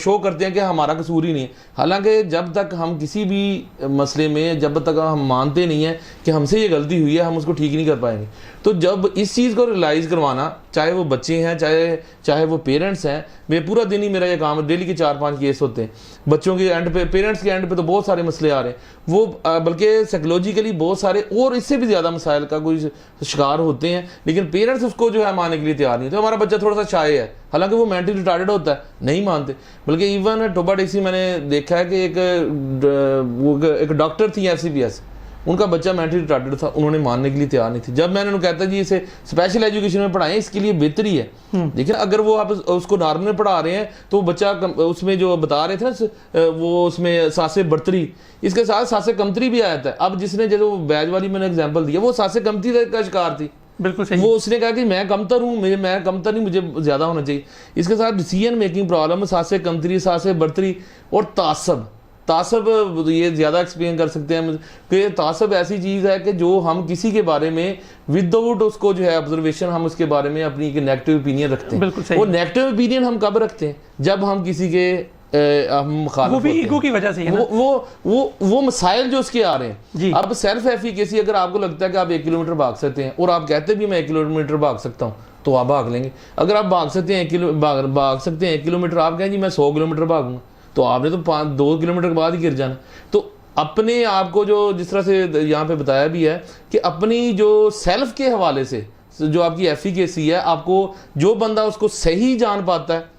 شو کرتے ہیں کہ ہمارا قصور ہی نہیں ہے. حالانکہ جب تک ہم کسی بھی مسئلے میں جب تک ہم مانتے نہیں ہیں کہ ہم سے یہ غلطی ہوئی ہے، ہم اس کو ٹھیک نہیں کر پائیں گے. تو جب اس چیز کو ریلائز کروانا، چاہے وہ بچے ہیں چاہے وہ پیرنٹس ہیں، میں پورا دن ہی میرا یہ کام ہے، ڈیلی کے 4-5 کیس ہوتے ہیں بچوں کے اینڈ پہ، پیرنٹس کے اینڈ پہ تو بہت سارے مسئلے آ رہے ہیں. وہ بلکہ سائیکولوجیکلی بہت سارے اور اس سے بھی زیادہ مسائل کا کوئی شکار ہوتے ہیں، لیکن پیرنٹس اس کو جو ہے ماننے کے لیے تیار نہیں. تو ہمارا بچہ تھوڑا سا شائع ہے، حالانکہ وہ مینٹلی ریٹارڈڈ ہوتا ہے، نہیں مانتے. بلکہ ایون ٹوبا ٹیکسی میں نے دیکھا ہے کہ ایک ڈاکٹر تھی FCPS، ان کا بچہ مینٹلی ریٹارڈڈ تھا, انہوں نے ماننے کے لیے تیار نہیں تھی. جب میں نے انہوں کہتا جی اسے اسپیشل ایجوکیشن میں پڑھائیں, اس کے لیے بہتری ہے, لیکن اگر وہ آپ اس کو نارمل میں پڑھا رہے ہیں تو بچہ اس میں جو بتا رہے تھے نا وہ اس میں ساسے برتری, اس کے ساتھ ساسے کمتری بھی آیا تھا. اب جس نے جو بیج والی میں نے ایگزامپل دیا وہ ساسے کمتری کا شکار تھی, بالکل صحیح. وہ اس نے کہا کہ میں کمتر ہوں, میں کمتر نہیں, مجھے زیادہ ہونا چاہیے. اس کے ساتھ ڈیسیژن میکنگ پرابلم, ساسے کمتری, ساسے برتری اور تعصب یہ زیادہ ایکسپلین کر سکتے ہیں کہ تعصب ایسی چیز ہے کہ جو ہم کسی کے بارے میں ود آؤٹ اس کو جو ہے آبزرویشن ہم اس کے بارے میں اپنی نیگیٹو اوپینین رکھتے ہیں. وہ نیگیٹو اوپینین ہم کب رکھتے ہیں؟ جب ہم کسی کے ہم مخالف وہ بھی ایگو کی وجہ سے ہے نا. وہ مسائل جو اس کے آ رہے ہیں. جی. اب سیلف ایفیکیسی, اگر آپ کو لگتا ہے کہ آپ 1 کلومیٹر بھاگ سکتے ہیں اور آپ کہتے بھی میں 1 کلومیٹر بھاگ سکتا ہوں تو آپ بھاگ لیں گے. اگر آپ بھاگ سکتے ہیں 1 کلومیٹر, آپ کہیں جی میں 100 کلومیٹر بھاگوں گا, تو آپ نے تو 2 کلومیٹر کے بعد ہی گر جانا. تو اپنے آپ کو جو جس طرح سے یہاں پہ بتایا بھی ہے کہ اپنی جو سیلف کے حوالے سے جو آپ کی ایفیکیسی ہے, آپ کو جو بندہ اس کو صحیح جان پاتا ہے,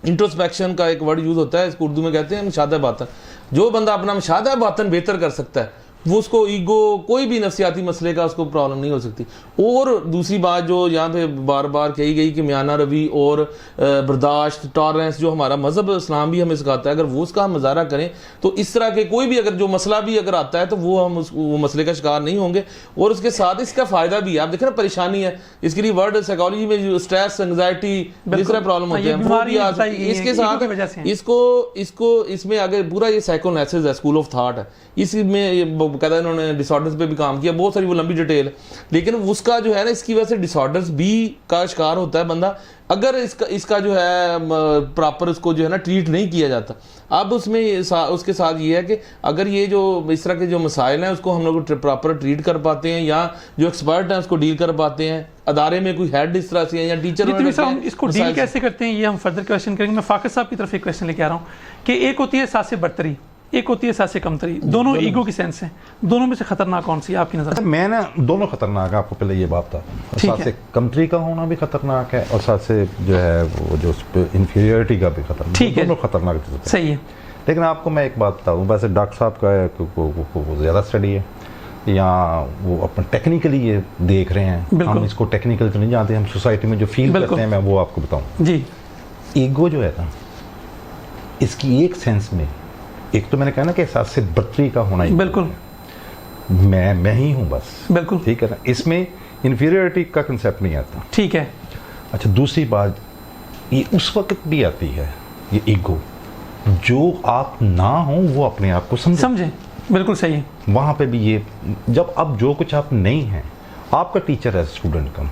انٹروسپیکشن کا ایک ورڈ یوز ہوتا ہے, اس کو اردو میں کہتے ہیں مشاہدہ باطن, جو بندہ اپنا مشاہدہ باطن بہتر کر سکتا ہے وہ اس کو ایگو کوئی بھی نفسیاتی مسئلے کا اس کو پرابلم نہیں ہو سکتی. اور دوسری بات جو یہاں پہ بار بار کہی گئی کہ میانہ روی اور برداشت, ٹالرنس, جو ہمارا مذہب اسلام بھی ہمیں سکھاتا ہے, اگر وہ اس کا ہم مظاہرہ کریں تو اس طرح کے کوئی بھی اگر جو مسئلہ بھی اگر آتا ہے تو وہ ہم وہ مسئلے کا شکار نہیں ہوں گے. اور اس کے ساتھ اس کا فائدہ بھی ہے, آپ دیکھیں نا پریشانی ہے, اس کے لیے ورڈ سائیکالوجی میں جو اسٹریس, انگزائٹی, جس طرح پرابلم ہوتے ہیں وہ بھی اس کے ساتھ اس میں آگے پورا یہ سائیکو انالیسس ہے, اسکول آف تھاٹ ہے, اس میں باقاعدہ انہوں نے ڈس آرڈرز پہ بھی کام کیا, بہت ساری وہ لمبی ڈیٹیل ہے, لیکن اس کا جو ہے نا اس کی وجہ سے ڈس آرڈرز بھی کا شکار ہوتا ہے بندہ اگر اس کا جو ہے پراپر اس کو جو ہے نا ٹریٹ نہیں کیا جاتا. اب اس میں اس کے ساتھ یہ ہے کہ اگر یہ جو اس طرح کے جو مسائل ہیں اس کو ہم لوگ پراپر ٹریٹ کر پاتے ہیں یا جو ایکسپرٹ ہیں اس کو ڈیل کر پاتے ہیں, ادارے میں کوئی ہیڈ اس طرح سے یا ٹیچر ہم اس کو ڈیل کیسے کرتے ہیں یہ ہم فردر کویشچن کریں گے. میں فاقد صاحب کی طرف ایک کویشچن لے کے آ رہا ہوں کہ ایک ہوتی ہے ساسے برتری, ایک ہوتی ہے ساسے کمتری, دونوں ایگو کی سینس ہیں, دونوں میں سے خطرناک کون سی ہے آپ کی نظر؟ میں نا دونوں خطرناک ہے, آپ کو پہلے یہ بات تھا, ساسے کمتری کا ہونا بھی خطرناک ہے اور ساسے جو ہے وہ جو انفیریئرٹی کا بھی خطرناک, ٹھیک ہے, دونوں خطرناک ہے. صحیح ہے. لیکن آپ کو میں ایک بات بتاؤں, ویسے ڈاکٹر صاحب کا زیادہ اسٹڈی ہے یا وہ اپنا ٹیکنیکلی یہ دیکھ رہے ہیں, ہم اس کو ٹیکنیکل تو نہیں جانتے, ہم سوسائٹی میں جو فیل کرتے ہیں میں وہ آپ کو بتاؤں. جی. ایگو جو ہے نا اس کی ایک سینس میں, ایک تو میں نے کہا نا کہ احساس سے برتری کا ہونا ہی, بالکل میں ہی ہوں بس, بالکل ٹھیک ہے نا, اس میں انفیریئرٹی کا کنسیپٹ نہیں آتا. ٹھیک ہے. اچھا دوسری بات یہ اس وقت بھی آتی ہے یہ ایگو جو آپ نہ ہوں وہ اپنے آپ کو سمجھیں, بالکل صحیح ہے. وہاں پہ بھی یہ جب اب جو کچھ آپ نہیں ہیں, آپ کا ٹیچر ہے اسٹوڈنٹ کا,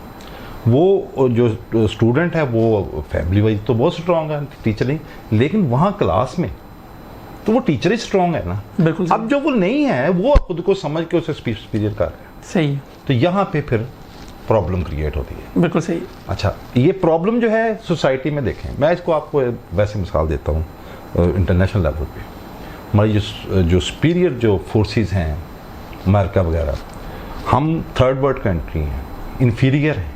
وہ جو اسٹوڈنٹ ہے وہ فیملی وائز تو بہت اسٹرانگ ہے, ٹیچر نہیں, لیکن وہاں کلاس میں تو وہ ٹیچر ہی اسٹرانگ ہے نا. بالکل. اب جو وہ نہیں ہے وہ خود کو سمجھ کے اسے سپیریئر کر رہے ہیں. صحیح. تو یہاں پہ پھر پرابلم کریٹ ہوتی ہے. بالکل صحیح. اچھا یہ پرابلم جو ہے سوسائٹی میں دیکھیں, میں اس کو آپ کو ویسے مثال دیتا ہوں انٹرنیشنل لیول پہ, ہماری جو سپیریئر جو فورسز ہیں امریکہ وغیرہ, ہم تھرڈ ورلڈ کنٹری ہیں, انفیریئر ہیں,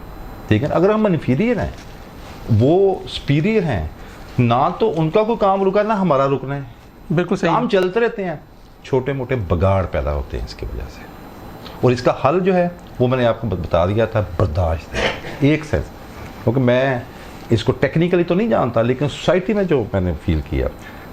ٹھیک ہے. اگر ہم انفیریئر ہیں وہ سپیریئر ہیں, نہ تو ان کا کوئی کام رکا نہ ہمارا رکنا ہے. بالکل صحیح. کام چلتے رہتے ہیں, چھوٹے موٹے بگاڑ پیدا ہوتے ہیں اس کی وجہ سے, اور اس کا حل جو ہے وہ میں نے آپ کو بتا دیا تھا, برداشت ہے. ایک سینس, کیونکہ میں اس کو ٹیکنیکلی تو نہیں جانتا لیکن سوسائٹی میں جو میں نے فیل کیا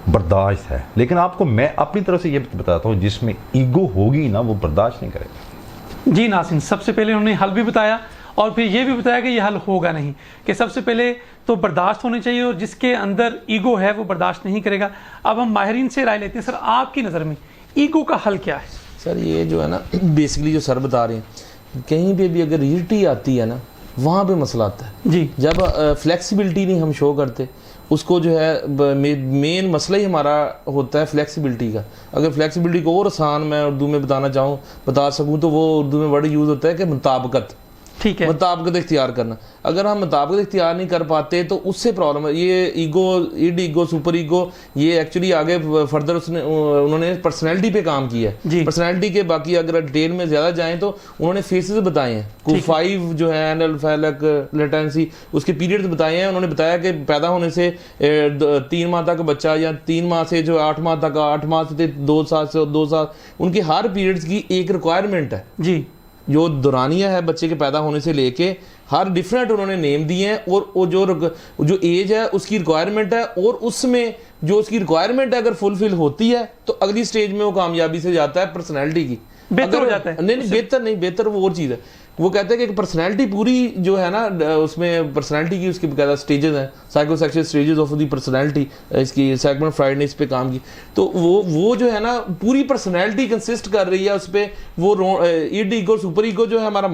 برداشت ہے. لیکن آپ کو میں اپنی طرف سے یہ بتاتا ہوں جس میں ایگو ہوگی نا وہ برداشت نہیں کرے گا. جی ناظرین, سب سے پہلے انہوں نے حل بھی بتایا اور پھر یہ بھی بتایا کہ یہ حل ہوگا نہیں, کہ سب سے پہلے تو برداشت ہونی چاہیے اور جس کے اندر ایگو ہے وہ برداشت نہیں کرے گا. اب ہم ماہرین سے رائے لیتے ہیں. سر آپ کی نظر میں ایگو کا حل کیا ہے؟ سر یہ جو ہے نا بیسکلی جو سر بتا رہے ہیں, کہیں پہ بھی اگر ریئلٹی آتی ہے نا وہاں پہ مسئلہ آتا ہے. جی. جب فلیکسیبلٹی نہیں ہم شو کرتے, اس کو جو ہے مین مسئلہ ہی ہمارا ہوتا ہے فلیکسیبلٹی کا. اگر فلیکسیبلٹی کو اور آسان میں اردو میں بتا سکوں تو وہ اردو میں ورڈ یوز ہوتا ہے کہ مطابقت. ٹھیک ہے. مطابقت اختیار کرنا. اگر ہم مطابقت اختیار نہیں کر پاتے تو اس سے پرابلم ہے. یہ ego, id ego, super ego, یہ ایکچولی آگے فردر انہوں نے پرسنالٹی پہ کام کیا ہے. پرسنالٹی کے باقی اگر ڈیٹیل میں زیادہ جائیں تو انہوں نے فیسز بتائے ہیں. کوئی 5 جو ہے اینل فیلک لیٹنسی اس کے پیریڈز بتائے ہیں. انہوں نے بتایا کہ پیدا ہونے سے 3 ماہ تک بچہ، یا 3 ماہ سے جو 8 ماہ تک، 8 ماہ سے 2 سال سے 2 سال، ان کی ہر پیریڈز کی ایک ریکوائرمنٹ ہے. جی، جو دورانیہ ہے بچے کے پیدا ہونے سے لے کے ہر ڈیفرنٹ انہوں نے نیم دیے ہیں، اور جو ایج ہے اس کی ریکوائرمنٹ ہے، اور اس میں جو اس کی ریکوائرمنٹ ہے اگر فلفل ہوتی ہے تو اگلی سٹیج میں وہ کامیابی سے جاتا ہے پرسنالٹی کی. بہتر ہو جاتا ہے. نہیں، بہتر نہیں، بہتر وہ اور چیز ہے. وہ کہتے ہیں کہ پرسنالٹی پوری جو ہے نا، اس میں پرسنالٹی کی اس کی باقاعدہ سٹیجز ہیں، psycho sexual stages of the personality. اس کی سیگمنٹ فرائیڈ نے اس پہ کام کی. تو وہ جو ہے نا پوری پرسنالٹی کنسسٹ کر رہی ہے اس پہ. وہ ایڈ ایگو، سپر ایگو جو ہے ہمارا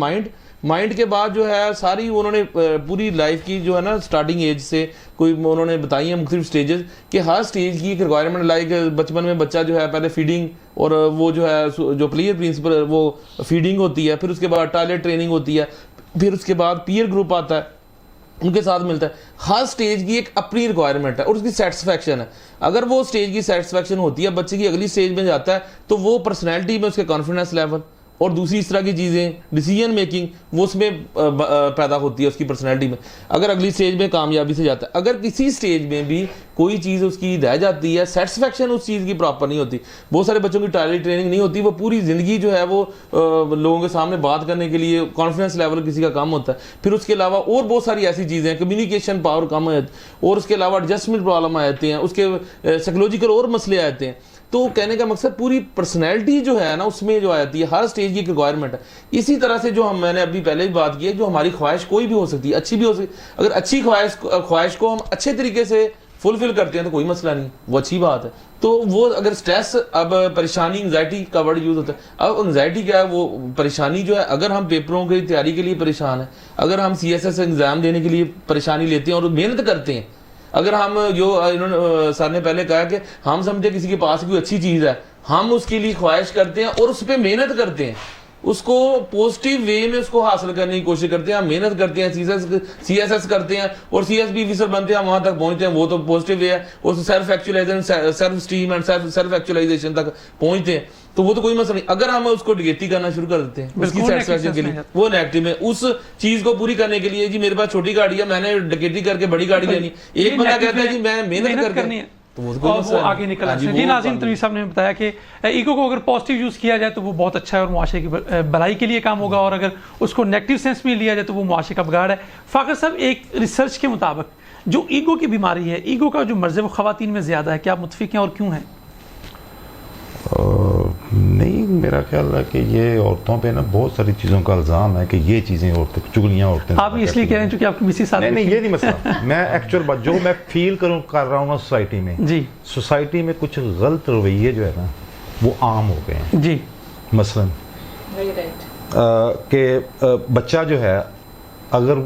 مائنڈ کے بعد جو ہے ساری انہوں نے پوری لائف کی جو ہے نا اسٹارٹنگ ایج سے کوئی انہوں نے بتائی ہیں مختلف سٹیجز، کہ ہر سٹیج کی ایک ریکوائرمنٹ. لائک بچپن میں بچہ جو ہے پہلے فیڈنگ، اور وہ جو ہے جو پلیئر پرنسپل وہ فیڈنگ ہوتی ہے، پھر اس کے بعد ٹوائلٹ ٹریننگ ہوتی ہے، پھر اس کے بعد پیئر گروپ آتا ہے، ان کے ساتھ ملتا ہے. ہر سٹیج کی ایک اپنی ریکوائرمنٹ ہے اور اس کی سیٹسفیکشن ہے. اگر وہ سٹیج کی سیٹسفیکشن ہوتی ہے، بچے کی اگلی سٹیج میں جاتا ہے تو وہ پرسنالٹی میں اس کے کانفیڈنس لیول اور دوسری اس طرح کی چیزیں، ڈیسیجن میکنگ، وہ اس میں پیدا ہوتی ہے اس کی پرسنالٹی میں. اگر اگلی سٹیج میں کامیابی سے جاتا ہے. اگر کسی سٹیج میں بھی کوئی چیز اس کی رہ جاتی ہے، سیٹسفیکشن اس چیز کی پراپر نہیں ہوتی. بہت سارے بچوں کی ٹائلٹ ٹریننگ نہیں ہوتی، وہ پوری زندگی جو ہے وہ لوگوں کے سامنے بات کرنے کے لیے کانفیڈنس لیول کسی کا کم ہوتا ہے. پھر اس کے علاوہ اور بہت ساری ایسی چیزیں ہیں، کمیونیکیشن پاور کم ہے، اور اس کے علاوہ ایڈجسٹمنٹ پرابلم آ جاتے ہیں، اس کے سائیکولوجیکل اور مسئلے آ جاتے ہیں. تو کہنے کا مقصد پوری پرسنالٹی جو ہے نا اس میں جو آتی ہے، ہر سٹیج کی ایک ریکوائرمنٹ ہے. اسی طرح سے جو میں نے ابھی پہلے بھی بات کی ہے، جو ہماری خواہش کوئی بھی ہو سکتی ہے، اچھی بھی ہو سکتی ہے. اگر اچھی خواہش کو ہم اچھے طریقے سے فلفل کرتے ہیں تو کوئی مسئلہ نہیں، وہ اچھی بات ہے. تو وہ اگر سٹریس، اب پریشانی، انگزائٹی کا ورڈ یوز ہوتا ہے. اب انگزائٹی کیا ہے؟ وہ پریشانی جو ہے، اگر ہم پیپروں کی تیاری کے لیے پریشان ہیں، اگر ہم CSS ایگزام دینے کے لیے پریشانی لیتے ہیں اور محنت کرتے ہیں، اگر ہم جو انہوں نے سر نے پہلے کہا کہ ہم سمجھتے کسی کے پاس کوئی اچھی چیز ہے، ہم اس کے لیے خواہش کرتے ہیں اور اس پہ محنت کرتے ہیں، اس کو پوزیٹیو وے میں اس کو حاصل کرنے کی کوشش کرتے ہیں، ہم محنت کرتے ہیں، CSS کرتے ہیں اور CSB آفیسر بنتے ہیں، وہاں تک پہنچتے ہیں، وہ تو پوزیٹیو وے ہے. اس self actualisation, self esteem and self actualisation تک پہنچتے ہیں، تو وہ تو کوئی مسئلہ نہیں. اگر ہم اس کو ڈکیتی کرنا شروع کر دیتے ہیں اس کی سیٹسفیکشن کے لیے، وہ نیگیٹو میں اس چیز کو پوری کرنے کے لیے، جی میرے پاس چھوٹی گاڑی ہے، میں نے ڈکیتی کر کے بڑی گاڑی لینی. ایک بندہ کہتا ہے جی میں محنت کر کے، تو وہ آگے نکل آتے ہیں. جی ناظرین، تنویر صاحب نے بتایا کہ ایگو کو اگر پازیٹیو یوز کیا جائے تو وہ بہت اچھا ہے اور معاشرے کی بھلائی کے لیے کام ہوگا، اور اگر اس کو نیگیٹو سینس میں لیا جائے تو وہ معاشرے کا بگاڑ ہے. فاقر صاحب، ایک ریسرچ کے مطابق جو ایگو کی بیماری ہے، ایگو کا جو مرض ہے وہ خواتین میں زیادہ ہے. کیا آپ متفق ہیں اور کیوں ہیں؟ نہیں، میرا خیال ہے کہ یہ عورتوں پہ نا بہت ساری چیزوں کا الزام ہے کہ یہ چیزیں عورتیں، چگلیاں عورتیں. آپ اس لیے کہہ رہے ہیں چونکہ آپ کی مسی ساتھ. نہیں، یہ نہیں مسئلہ. میں ایکچوئل بات جو میں فیل کر رہا ہوں نا سوسائٹی میں، جی سوسائٹی میں کچھ غلط رویے جو ہے نا وہ عام ہو گئے ہیں. جی، مثلاً کہ بچہ جو ہے اگر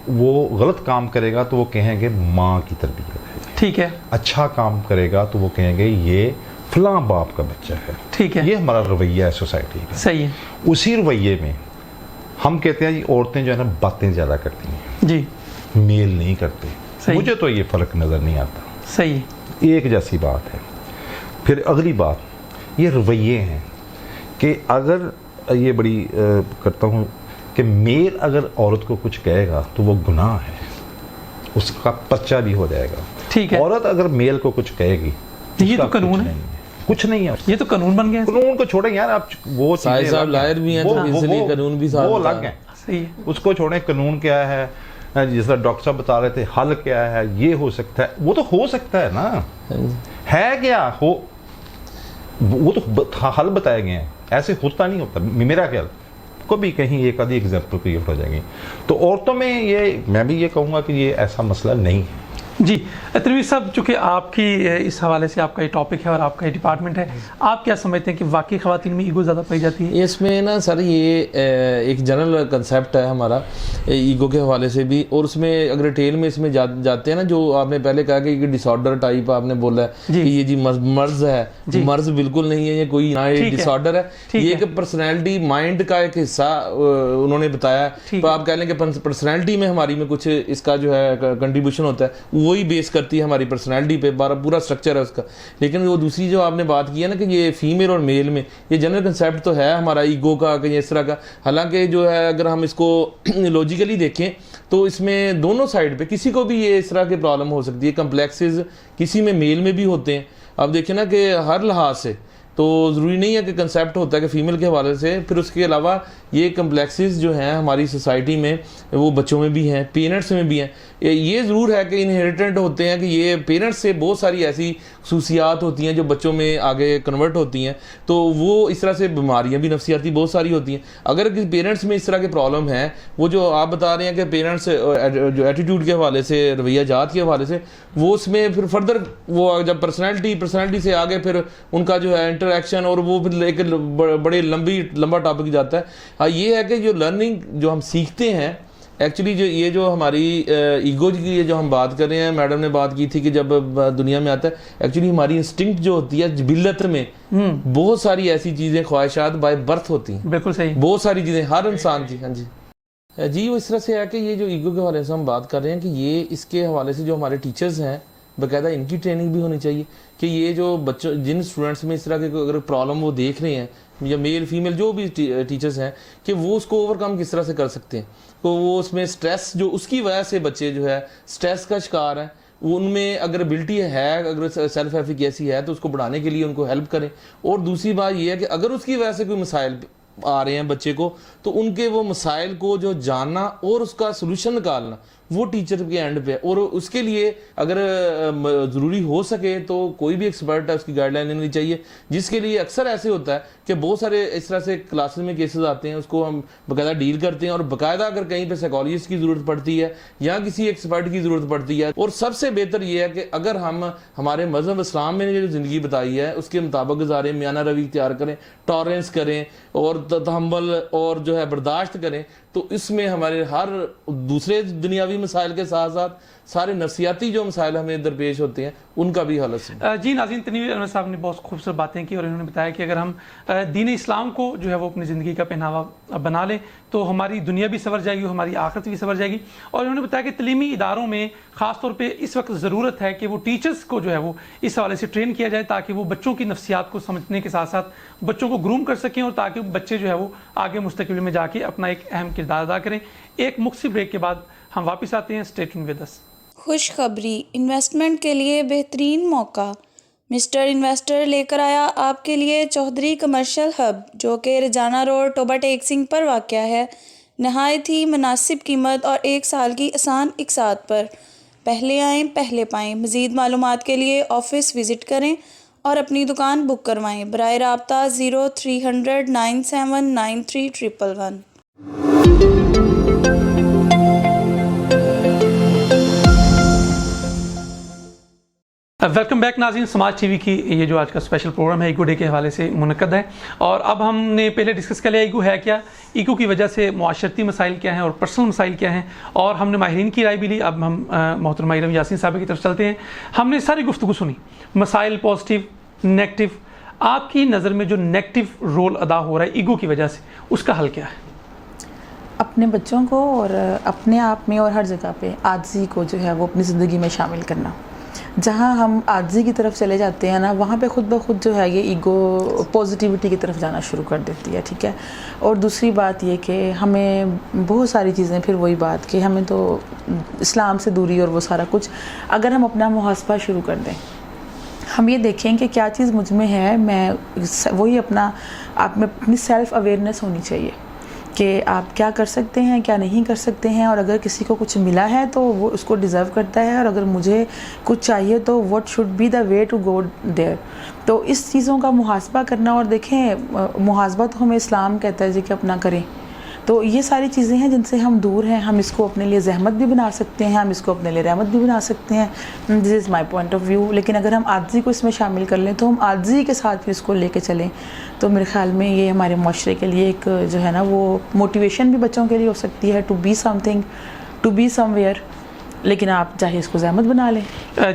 وہ غلط کام کرے گا تو وہ کہیں گے ماں کی تربیت ہے، ٹھیک ہے. اچھا کام کرے گا تو وہ کہیں گے یہ فلاں باپ کا بچہ ہے، ٹھیک ہے. یہ ہمارا رویہ ہے سوسائٹی کا. صحیح ہے. اسی رویے میں ہم کہتے ہیں جی عورتیں جو ہے نا باتیں زیادہ کرتی ہیں، جی میل نہیں کرتے. مجھے تو یہ فرق نظر نہیں آتا. صحیح. ایک جیسی بات ہے. پھر اگلی بات یہ رویے ہیں کہ اگر یہ بڑی کرتا ہوں کہ میل اگر عورت کو کچھ کہے گا تو وہ گناہ ہے، اس کا پرچہ بھی ہو جائے گا. ٹھیک ہے. عورت اگر میل کو کچھ کہے گی، یہ تو قانون ہے، کچھ نہیں ہے. یہ تو قانون بن گیا. قانون کو چھوڑیں یار، آپ وہ صاحب لائر بھی ہیں تو اس لیے قانون بھی وہ الگ ہیں. صحیح ہے. اس کو چھوڑیں. قانون کیا ہے، جس طرح ڈاکٹر صاحب بتا رہے تھے، حل کیا ہے، یہ ہو سکتا ہے، وہ تو ہو سکتا ہے نا. ہے کیا ہو، وہ تو حل بتائے گئے ہیں. ایسے ہوتا نہیں ہوتا میرا خیال. کبھی کہیں ایک آدھی ایگزامپل کریٹ ہو جائیں گی. تو عورتوں میں یہ میں بھی یہ کہوں گا کہ یہ ایسا مسئلہ نہیں ہے. جی تنویر صاحب، چونکہ آپ کی اس حوالے سے آپ کا یہ ٹاپک ہے اور آپ کا یہ ڈپارٹمنٹ ہے، آپ کیا سمجھتے ہیں کہ واقعی خواتین میں ایگو زیادہ پائی جاتی ہے؟ اس میں نا سر یہ ایک جنرل کنسیپٹ ہے ہمارا ایگو کے حوالے سے بھی، اور اس میں اگر ڈیٹیل میں اس میں جاتے ہیں نا، جو آپ نے پہلے کہا کہ ڈس آرڈر ٹائپ آپ نے بولا ہے کہ یہ جی مرض ہے، مرض بالکل نہیں ہے، یہ کوئی ڈس آرڈر ہے، یہ ایک پرسنالٹی مائنڈ کا ایک حصہ انہوں نے بتایا. تو آپ کہہ لیں کہ پرسنالٹی میں ہماری میں کچھ اس کا جو ہے کنٹریبیوشن ہوتا ہے، وہی بیس کرتی ہے ہماری پرسنالٹی پہ، پورا سٹرکچر ہے اس کا. لیکن وہ دوسری جو آپ نے بات کی ہے نا کہ یہ فیمیل اور میل میں یہ جنرل کنسیپٹ تو ہے ہمارا ایگو کا کہ اس طرح کا، حالانکہ جو ہے اگر ہم اس کو لوجیکلی دیکھیں تو اس میں دونوں سائڈ پہ کسی کو بھی یہ اس طرح کی پرابلم ہو سکتی ہے. کمپلیکسز کسی میں میل میں بھی ہوتے ہیں. اب دیکھیں نا کہ ہر لحاظ سے تو ضروری نہیں ہے کہ کنسیپٹ ہوتا ہے کہ فیمیل کے حوالے سے، پھر اس کے علاوہ یہ کمپلیکسز جو ہیں ہماری سوسائٹی میں وہ بچوں میں بھی ہیں، پیرنٹس میں بھی ہیں. یہ ضرور ہے کہ انہیریٹنٹ ہوتے ہیں کہ یہ پیرنٹس سے بہت ساری ایسی خصوصیات ہوتی ہیں جو بچوں میں آگے کنورٹ ہوتی ہیں، تو وہ اس طرح سے بیماریاں بھی نفسیاتی بہت ساری ہوتی ہیں. اگر کسی پیرنٹس میں اس طرح کے پرابلم ہیں، وہ جو آپ بتا رہے ہیں کہ پیرنٹس جو ایٹیٹیوڈ کے حوالے سے، رویہ جات کے حوالے سے، وہ اس میں پھر فردر وہ جب پرسنالٹی سے آگے پھر ان کا جو ہے انٹریکشن، اور وہ پھر ایک بڑے لمبا ٹاپک جاتا ہے. یہ ہے کہ جو لرننگ جو ہم سیکھتے ہیں ایکچولی، جو یہ جو ہماری ایگو کی جو ہم بات کر رہے ہیں، میڈم نے بات کی تھی کہ جب دنیا میں آتا ہے ایکچولی ہماری انسٹنکٹ جو ہوتی ہے جبلت میں بہت ساری ایسی چیزیں، خواہشات بائی برتھ ہوتی ہیں. بالکل صحیح، بہت ساری چیزیں ہر انسان کی. ہاں جی وہ اس طرح سے ہے کہ یہ جو ایگو کے حوالے سے ہم بات کر رہے ہیں کہ یہ اس کے حوالے سے جو ہمارے ٹیچرز ہیں باقاعدہ ان کی ٹریننگ بھی ہونی چاہیے کہ یہ جو بچوں جن اسٹوڈنٹس میں اس طرح کے اگر پرابلم وہ دیکھ رہے ہیں، یا میل فیمیل جو بھی ٹیچرز ہیں، کہ وہ اس کو اوور کم کس طرح سے کر سکتے ہیں. تو وہ اس میں سٹریس جو اس کی وجہ سے بچے جو ہے سٹریس کا شکار ہیں، ان میں اگر ابلٹی ہے، اگر سیلف ایفیکیسی ہے تو اس کو بڑھانے کے لیے ان کو ہیلپ کریں. اور دوسری بات یہ ہے کہ اگر اس کی وجہ سے کوئی مسائل آ رہے ہیں بچے کو، تو ان کے وہ مسائل کو جو جاننا اور اس کا سلوشن نکالنا وہ ٹیچر کے اینڈ پہ. اور اس کے لیے اگر ضروری ہو سکے تو کوئی بھی ایکسپرٹ ہے اس کی گائیڈ لائن لینی چاہیے، جس کے لیے اکثر ایسے ہوتا ہے کہ بہت سارے اس طرح سے کلاسز میں کیسز آتے ہیں، اس کو ہم باقاعدہ ڈیل کرتے ہیں. اور باقاعدہ اگر کہیں پہ سائیکالوجسٹ کی ضرورت پڑتی ہے یا کسی ایکسپرٹ کی ضرورت پڑتی ہے. اور سب سے بہتر یہ ہے کہ اگر ہم ہمارے مذہب اسلام میں جو زندگی بتائی ہے اس کے مطابق گزاریں، میانہ روی اختیار کریں، ٹالرنس کریں اور تحمل اور جو ہے برداشت کریں، تو اس میں ہمارے ہر دوسرے دنیاوی مسائل کے ساتھ ساتھ سارے نفسیاتی جو مسائل ہمیں درپیش ہوتے ہیں ان کا بھی حل ہے. جی ناظرین، تنویر احمد صاحب نے بہت خوبصورت باتیں کی اور انہوں نے بتایا کہ اگر ہم دین اسلام کو جو ہے وہ اپنی زندگی کا پہناوا بنا لیں تو ہماری دنیا بھی سنور جائے گی، ہماری آخرت بھی سنور جائے گی. اور انہوں نے بتایا کہ تعلیمی اداروں میں خاص طور پہ اس وقت ضرورت ہے کہ وہ ٹیچرز کو جو ہے وہ اس حوالے سے ٹرین کیا جائے تاکہ وہ بچوں کی نفسیات کو سمجھنے کے ساتھ ساتھ بچوں کو گروم کر سکیں، اور تاکہ بچے جو ہے وہ آگے مستقبل میں جا کے اپنا ایک اہم کردار ادا کریں. ایک مختصر بریک کے بعد ہم واپس آتے ہیں. Stay tuned with us. خوشخبری، انویسٹمنٹ کے لیے بہترین موقع مسٹر انویسٹر لے کر آیا آپ کے لیے چودھری کمرشل ہب، جو کہ رجانہ روڈ ٹوبہ ٹیک سنگھ پر واقع ہے. نہایت ہی مناسب قیمت اور 1 سال کی آسان اقساط پر. پہلے آئیں پہلے پائیں. مزید معلومات کے لیے آفس وزٹ کریں اور اپنی دکان بک کروائیں. براہ رابطہ 0300 9793 111. ویلکم بیک ناظرین. سماج ٹی وی کی یہ جو آج کا اسپیشل پروگرام ہے ایگو ڈے کے حوالے سے منعقد ہے، اور اب ہم نے پہلے ڈسکس کر لیا ایگو ہے کیا، ایگو کی وجہ سے معاشرتی مسائل کیا ہیں اور پرسنل مسائل کیا ہیں، اور ہم نے ماہرین کی رائے بھی لی. اب ہم محترمہ ارم یاسین صاحبہ کی طرف چلتے ہیں. ہم نے ساری گفتگو سنی، مسائل پازیٹیو، نیگیٹو. آپ کی نظر میں جو نیگیٹو رول ادا ہو رہا ہے ایگو کی وجہ سے، اس کا حل کیا ہے؟ اپنے بچوں کو اور اپنے آپ میں اور ہر جگہ پہ عاجزی کو جو ہے وہ اپنی زندگی میں شامل کرنا. جہاں ہم عاجزی کی طرف چلے جاتے ہیں نا، وہاں پہ خود بخود جو ہے یہ ایگو پازیٹیوٹی کی طرف جانا شروع کر دیتی ہے. ٹھیک ہے. اور دوسری بات یہ کہ ہمیں بہت ساری چیزیں، پھر وہی بات کہ ہمیں تو اسلام سے دوری اور وہ سارا کچھ، اگر ہم اپنا محاسبہ شروع کر دیں، ہم یہ دیکھیں کہ کیا چیز مجھ میں ہے، میں وہی آپ میں اپنی سیلف اویئرنیس ہونی چاہیے کہ آپ کیا کر سکتے ہیں، کیا نہیں کر سکتے ہیں. اور اگر کسی کو کچھ ملا ہے تو وہ اس کو ڈیزرو کرتا ہے، اور اگر مجھے کچھ چاہیے تو what should be the way to go there. تو اس چیزوں کا محاسبہ کرنا. اور دیکھیں محاسبہ تو ہمیں اسلام کہتا ہے جی کہ اپنا کریں، تو یہ ساری چیزیں ہیں جن سے ہم دور ہیں. ہم اس کو اپنے لیے زحمت بھی بنا سکتے ہیں, ہم اس کو اپنے لیے رحمت بھی بنا سکتے ہیں. دس از مائی پوائنٹ آف ویو. لیکن اگر ہم عاجزی کو اس میں شامل کر لیں تو ہم عاجزی کے ساتھ پھر اس کو لے کے چلیں تو میرے خیال میں یہ ہمارے معاشرے کے لیے ایک جو ہے نا وہ موٹیویشن بھی بچوں کے لیے ہو سکتی ہے to be something, to be somewhere. لیکن آپ چاہے اس کو زحمت بنا لیں.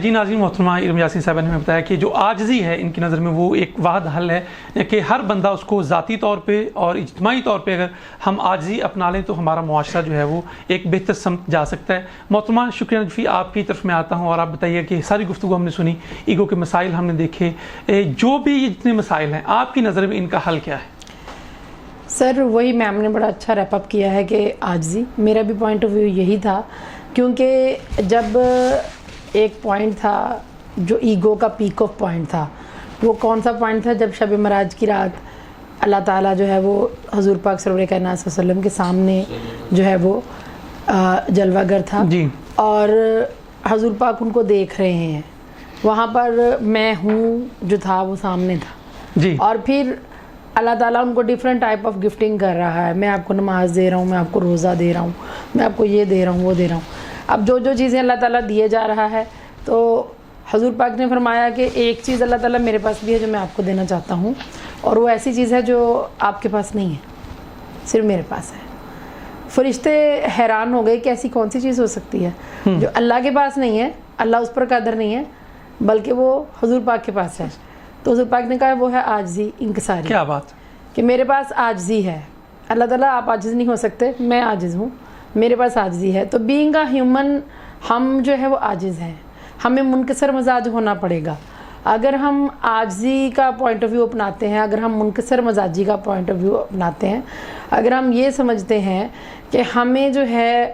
جی ناظرین محترمہ ارم یاسین صاحبہ نے ہمیں بتایا کہ جو عاجزی ہے ان کی نظر میں وہ ایک واحد حل ہے کہ ہر بندہ اس کو ذاتی طور پہ اور اجتماعی طور پہ اگر ہم عاجزی اپنا لیں تو ہمارا معاشرہ جو ہے وہ ایک بہتر سمت جا سکتا ہے. محترمہ شکریہ نجفی, آپ کی طرف میں آتا ہوں اور آپ بتائیے کہ ساری گفتگو ہم نے سنی, ایگو کے مسائل ہم نے دیکھے, جو بھی یہ جتنے مسائل ہیں آپ کی نظر میں ان کا حل کیا ہے؟ سر وہی میم نے بڑا اچھا ریپ اپ کیا ہے کہ عاجزی, میرا بھی پوائنٹ آف ویو یہی تھا. کیونکہ جب ایک پوائنٹ تھا جو ایگو کا پیک آف پوائنٹ تھا, وہ کون سا پوائنٹ تھا؟ جب شب معراج کی رات اللہ تعالیٰ جو ہے وہ حضور پاک سرور کائنات صلی اللہ علیہ وسلم کے سامنے جو ہے وہ جلوہ گر تھا جی, اور حضور پاک ان کو دیکھ رہے ہیں. وہاں پر میں ہوں جو تھا وہ سامنے تھا جی, اور پھر اللہ تعالیٰ ان کو ڈفرینٹ ٹائپ آف گفٹنگ کر رہا ہے. میں آپ کو نماز دے رہا ہوں, میں آپ کو روزہ دے رہا ہوں, میں آپ کو یہ دے رہا ہوں, وہ دے رہا ہوں. اب جو چیزیں اللہ تعالیٰ دیے جا رہا ہے تو حضور پاک نے فرمایا کہ ایک چیز اللہ تعالیٰ میرے پاس بھی ہے جو میں آپ کو دینا چاہتا ہوں, اور وہ ایسی چیز ہے جو آپ کے پاس نہیں ہے, صرف میرے پاس ہے. فرشتے حیران ہو گئے کہ ایسی کون سی چیز ہو سکتی ہے جو اللہ کے پاس نہیں ہے, اللہ اس پر قادر نہیں ہے, بلکہ وہ حضور پاک کے پاس ہے. تو حضور پاک نے کہا وہ ہے عاجزی, انکساری. کیا بات, کہ میرے پاس عاجزی ہے. اللہ تعالیٰ آپ عاجز نہیں ہو سکتے, میں عاجز ہوں, میرے پاس عاجزی ہے. تو بینگ اے ہیومن ہم جو ہے وہ عاجز ہیں, ہمیں منکسر مزاج ہونا پڑے گا. اگر ہم عاجزی کا پوائنٹ آف ویو اپناتے ہیں, اگر ہم منکسر مزاجی کا پوائنٹ آف ویو اپناتے ہیں, اگر ہم یہ سمجھتے ہیں کہ ہمیں جو ہے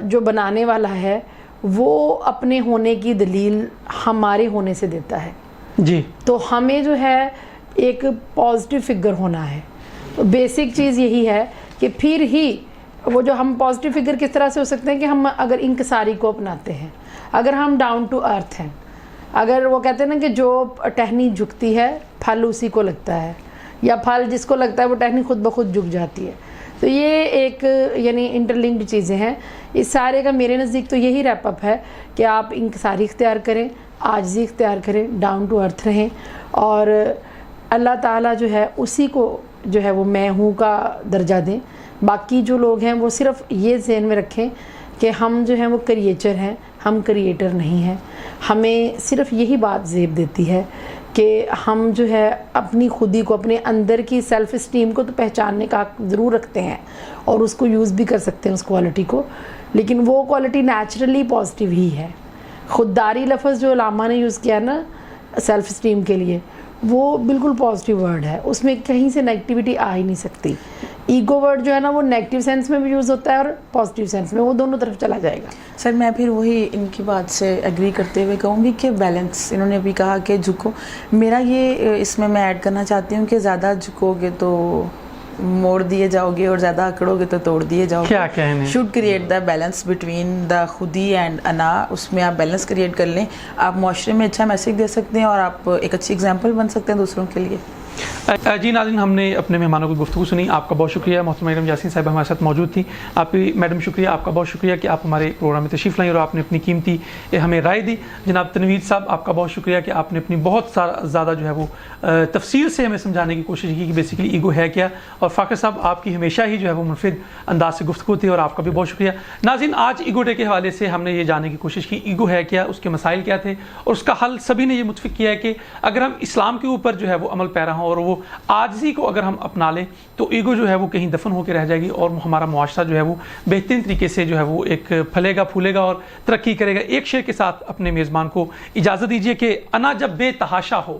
جو بنانے والا ہے وہ اپنے ہونے کی دلیل ہمارے ہونے سے دیتا ہے, جی, تو ہمیں جو ہے ایک پازیٹیو فگر ہونا ہے. تو بیسک چیز یہی ہے کہ پھر ہی وہ جو ہم پازیٹیو فگر کس طرح سے ہو سکتے ہیں کہ ہم اگر انکساری کو اپناتے ہیں, اگر ہم ڈاؤن ٹو ارتھ ہیں, اگر وہ کہتے ہیں نا کہ جو ٹہنی جھکتی ہے پھل اسی کو لگتا ہے, یا پھل جس کو لگتا ہے وہ ٹہنی خود بخود جھک جاتی ہے. تو یہ ایک یعنی انٹرلنکڈ چیزیں ہیں. اس سارے کا میرے نزدیک تو یہی ریپ اپ ہے کہ آپ انکساری اختیار کریں, عاجزی اختیار کریں, ڈاؤن ٹو ارتھ رہیں, اور اللہ تعالیٰ جو ہے اسی کو جو ہے وہ میں ہوں کا درجہ دیں. باقی جو لوگ ہیں وہ صرف یہ ذہن میں رکھیں کہ ہم جو ہیں وہ کریٹر ہیں, ہم کریٹر نہیں ہیں. ہمیں صرف یہی بات زیب دیتی ہے کہ ہم جو ہے اپنی خودی کو, اپنے اندر کی سیلف اسٹیم کو تو پہچاننے کا حق ضرور رکھتے ہیں اور اس کو یوز بھی کر سکتے ہیں اس کوالٹی کو, لیکن وہ کوالٹی نیچرلی پازیٹیو ہی ہے. خودداری لفظ جو علامہ نے یوز کیا نا سیلف اسٹیم کے لیے, وہ بالکل پازیٹیو ورڈ ہے, اس میں کہیں سے نیگیٹیوٹی آ ہی نہیں سکتی. ایگو ورڈ جو ہے نا وہ نیگیٹیو سینس میں بھی یوز ہوتا ہے اور پازیٹیو سینس میں, وہ دونوں طرف چلا جائے گا. سر میں پھر وہی ان کی بات سے ایگری کرتے ہوئے کہوں گی کہ بیلنس, انہوں نے بھی کہا کہ جھکو, میرا یہ اس میں ایڈ کرنا چاہتی ہوں کہ زیادہ جھکو گے تو موڑ دیے جاؤ گے اور زیادہ اکڑو گے تو توڑ دیے جاؤ گے. کیا کہنے, should create the balance between the خودی اینڈ انا, اس میں آپ بیلنس کریٹ کر لیں, آپ معاشرے میں اچھا میسیج دے سکتے ہیں اور آپ ایک اچھی اگزامپل بن سکتے ہیں دوسروں کے لیے. جی ناظرین, ہم نے اپنے مہمانوں کی گفتگو سنی, آپ کا بہت شکریہ. محترمہ ارم یاسین صاحب ہمارے ساتھ موجود تھی. آپ کی میڈم شکریہ, آپ کا بہت شکریہ کہ آپ ہمارے پروگرام میں تشریف لائیں اور آپ نے اپنی قیمتی ہمیں رائے دی. جناب تنویر صاحب, آپ کا بہت شکریہ کہ آپ نے اپنی بہت زیادہ جو ہے وہ تفصیل سے ہمیں سمجھانے کی کوشش کی کہ بیسیکلی ایگو ہے کیا. اور فاقر صاحب, آپ کی ہمیشہ ہی جو ہے وہ منفرد انداز سے گفتگو تھی اور آپ کا بھی بہت شکریہ. ناظرین, آج ایگو ڈے کے حوالے سے ہم نے یہ جاننے کی کوشش کی ایگو ہے کیا, اس کے مسائل کیا تھے, اور اس کا حل سبھی نے یہ متفق کیا ہے کہ اگر ہم اسلام کے اوپر جو ہے وہ عمل پیرا ہوں اور وہ عاجزی کو اگر ہم اپنا لیں تو ایگو جو ہے وہ کہیں دفن ہو کے رہ جائے گی اور ہمارا معاشرہ جو ہے وہ بہترین طریقے سے جو ہے وہ ایک پھلے گا, پھولے گا اور ترقی کرے گا. ایک شعر کے ساتھ اپنے میزبان کو اجازت دیجیے کہ انا جب بے تحاشا ہو,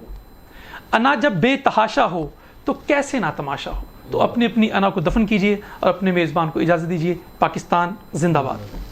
انا جب بے تحاشا ہو تو کیسے نہ تماشا ہو. تو اپنی انا کو دفن کیجیے اور اپنے میزبان کو اجازت دیجیے. پاکستان زندہ باد.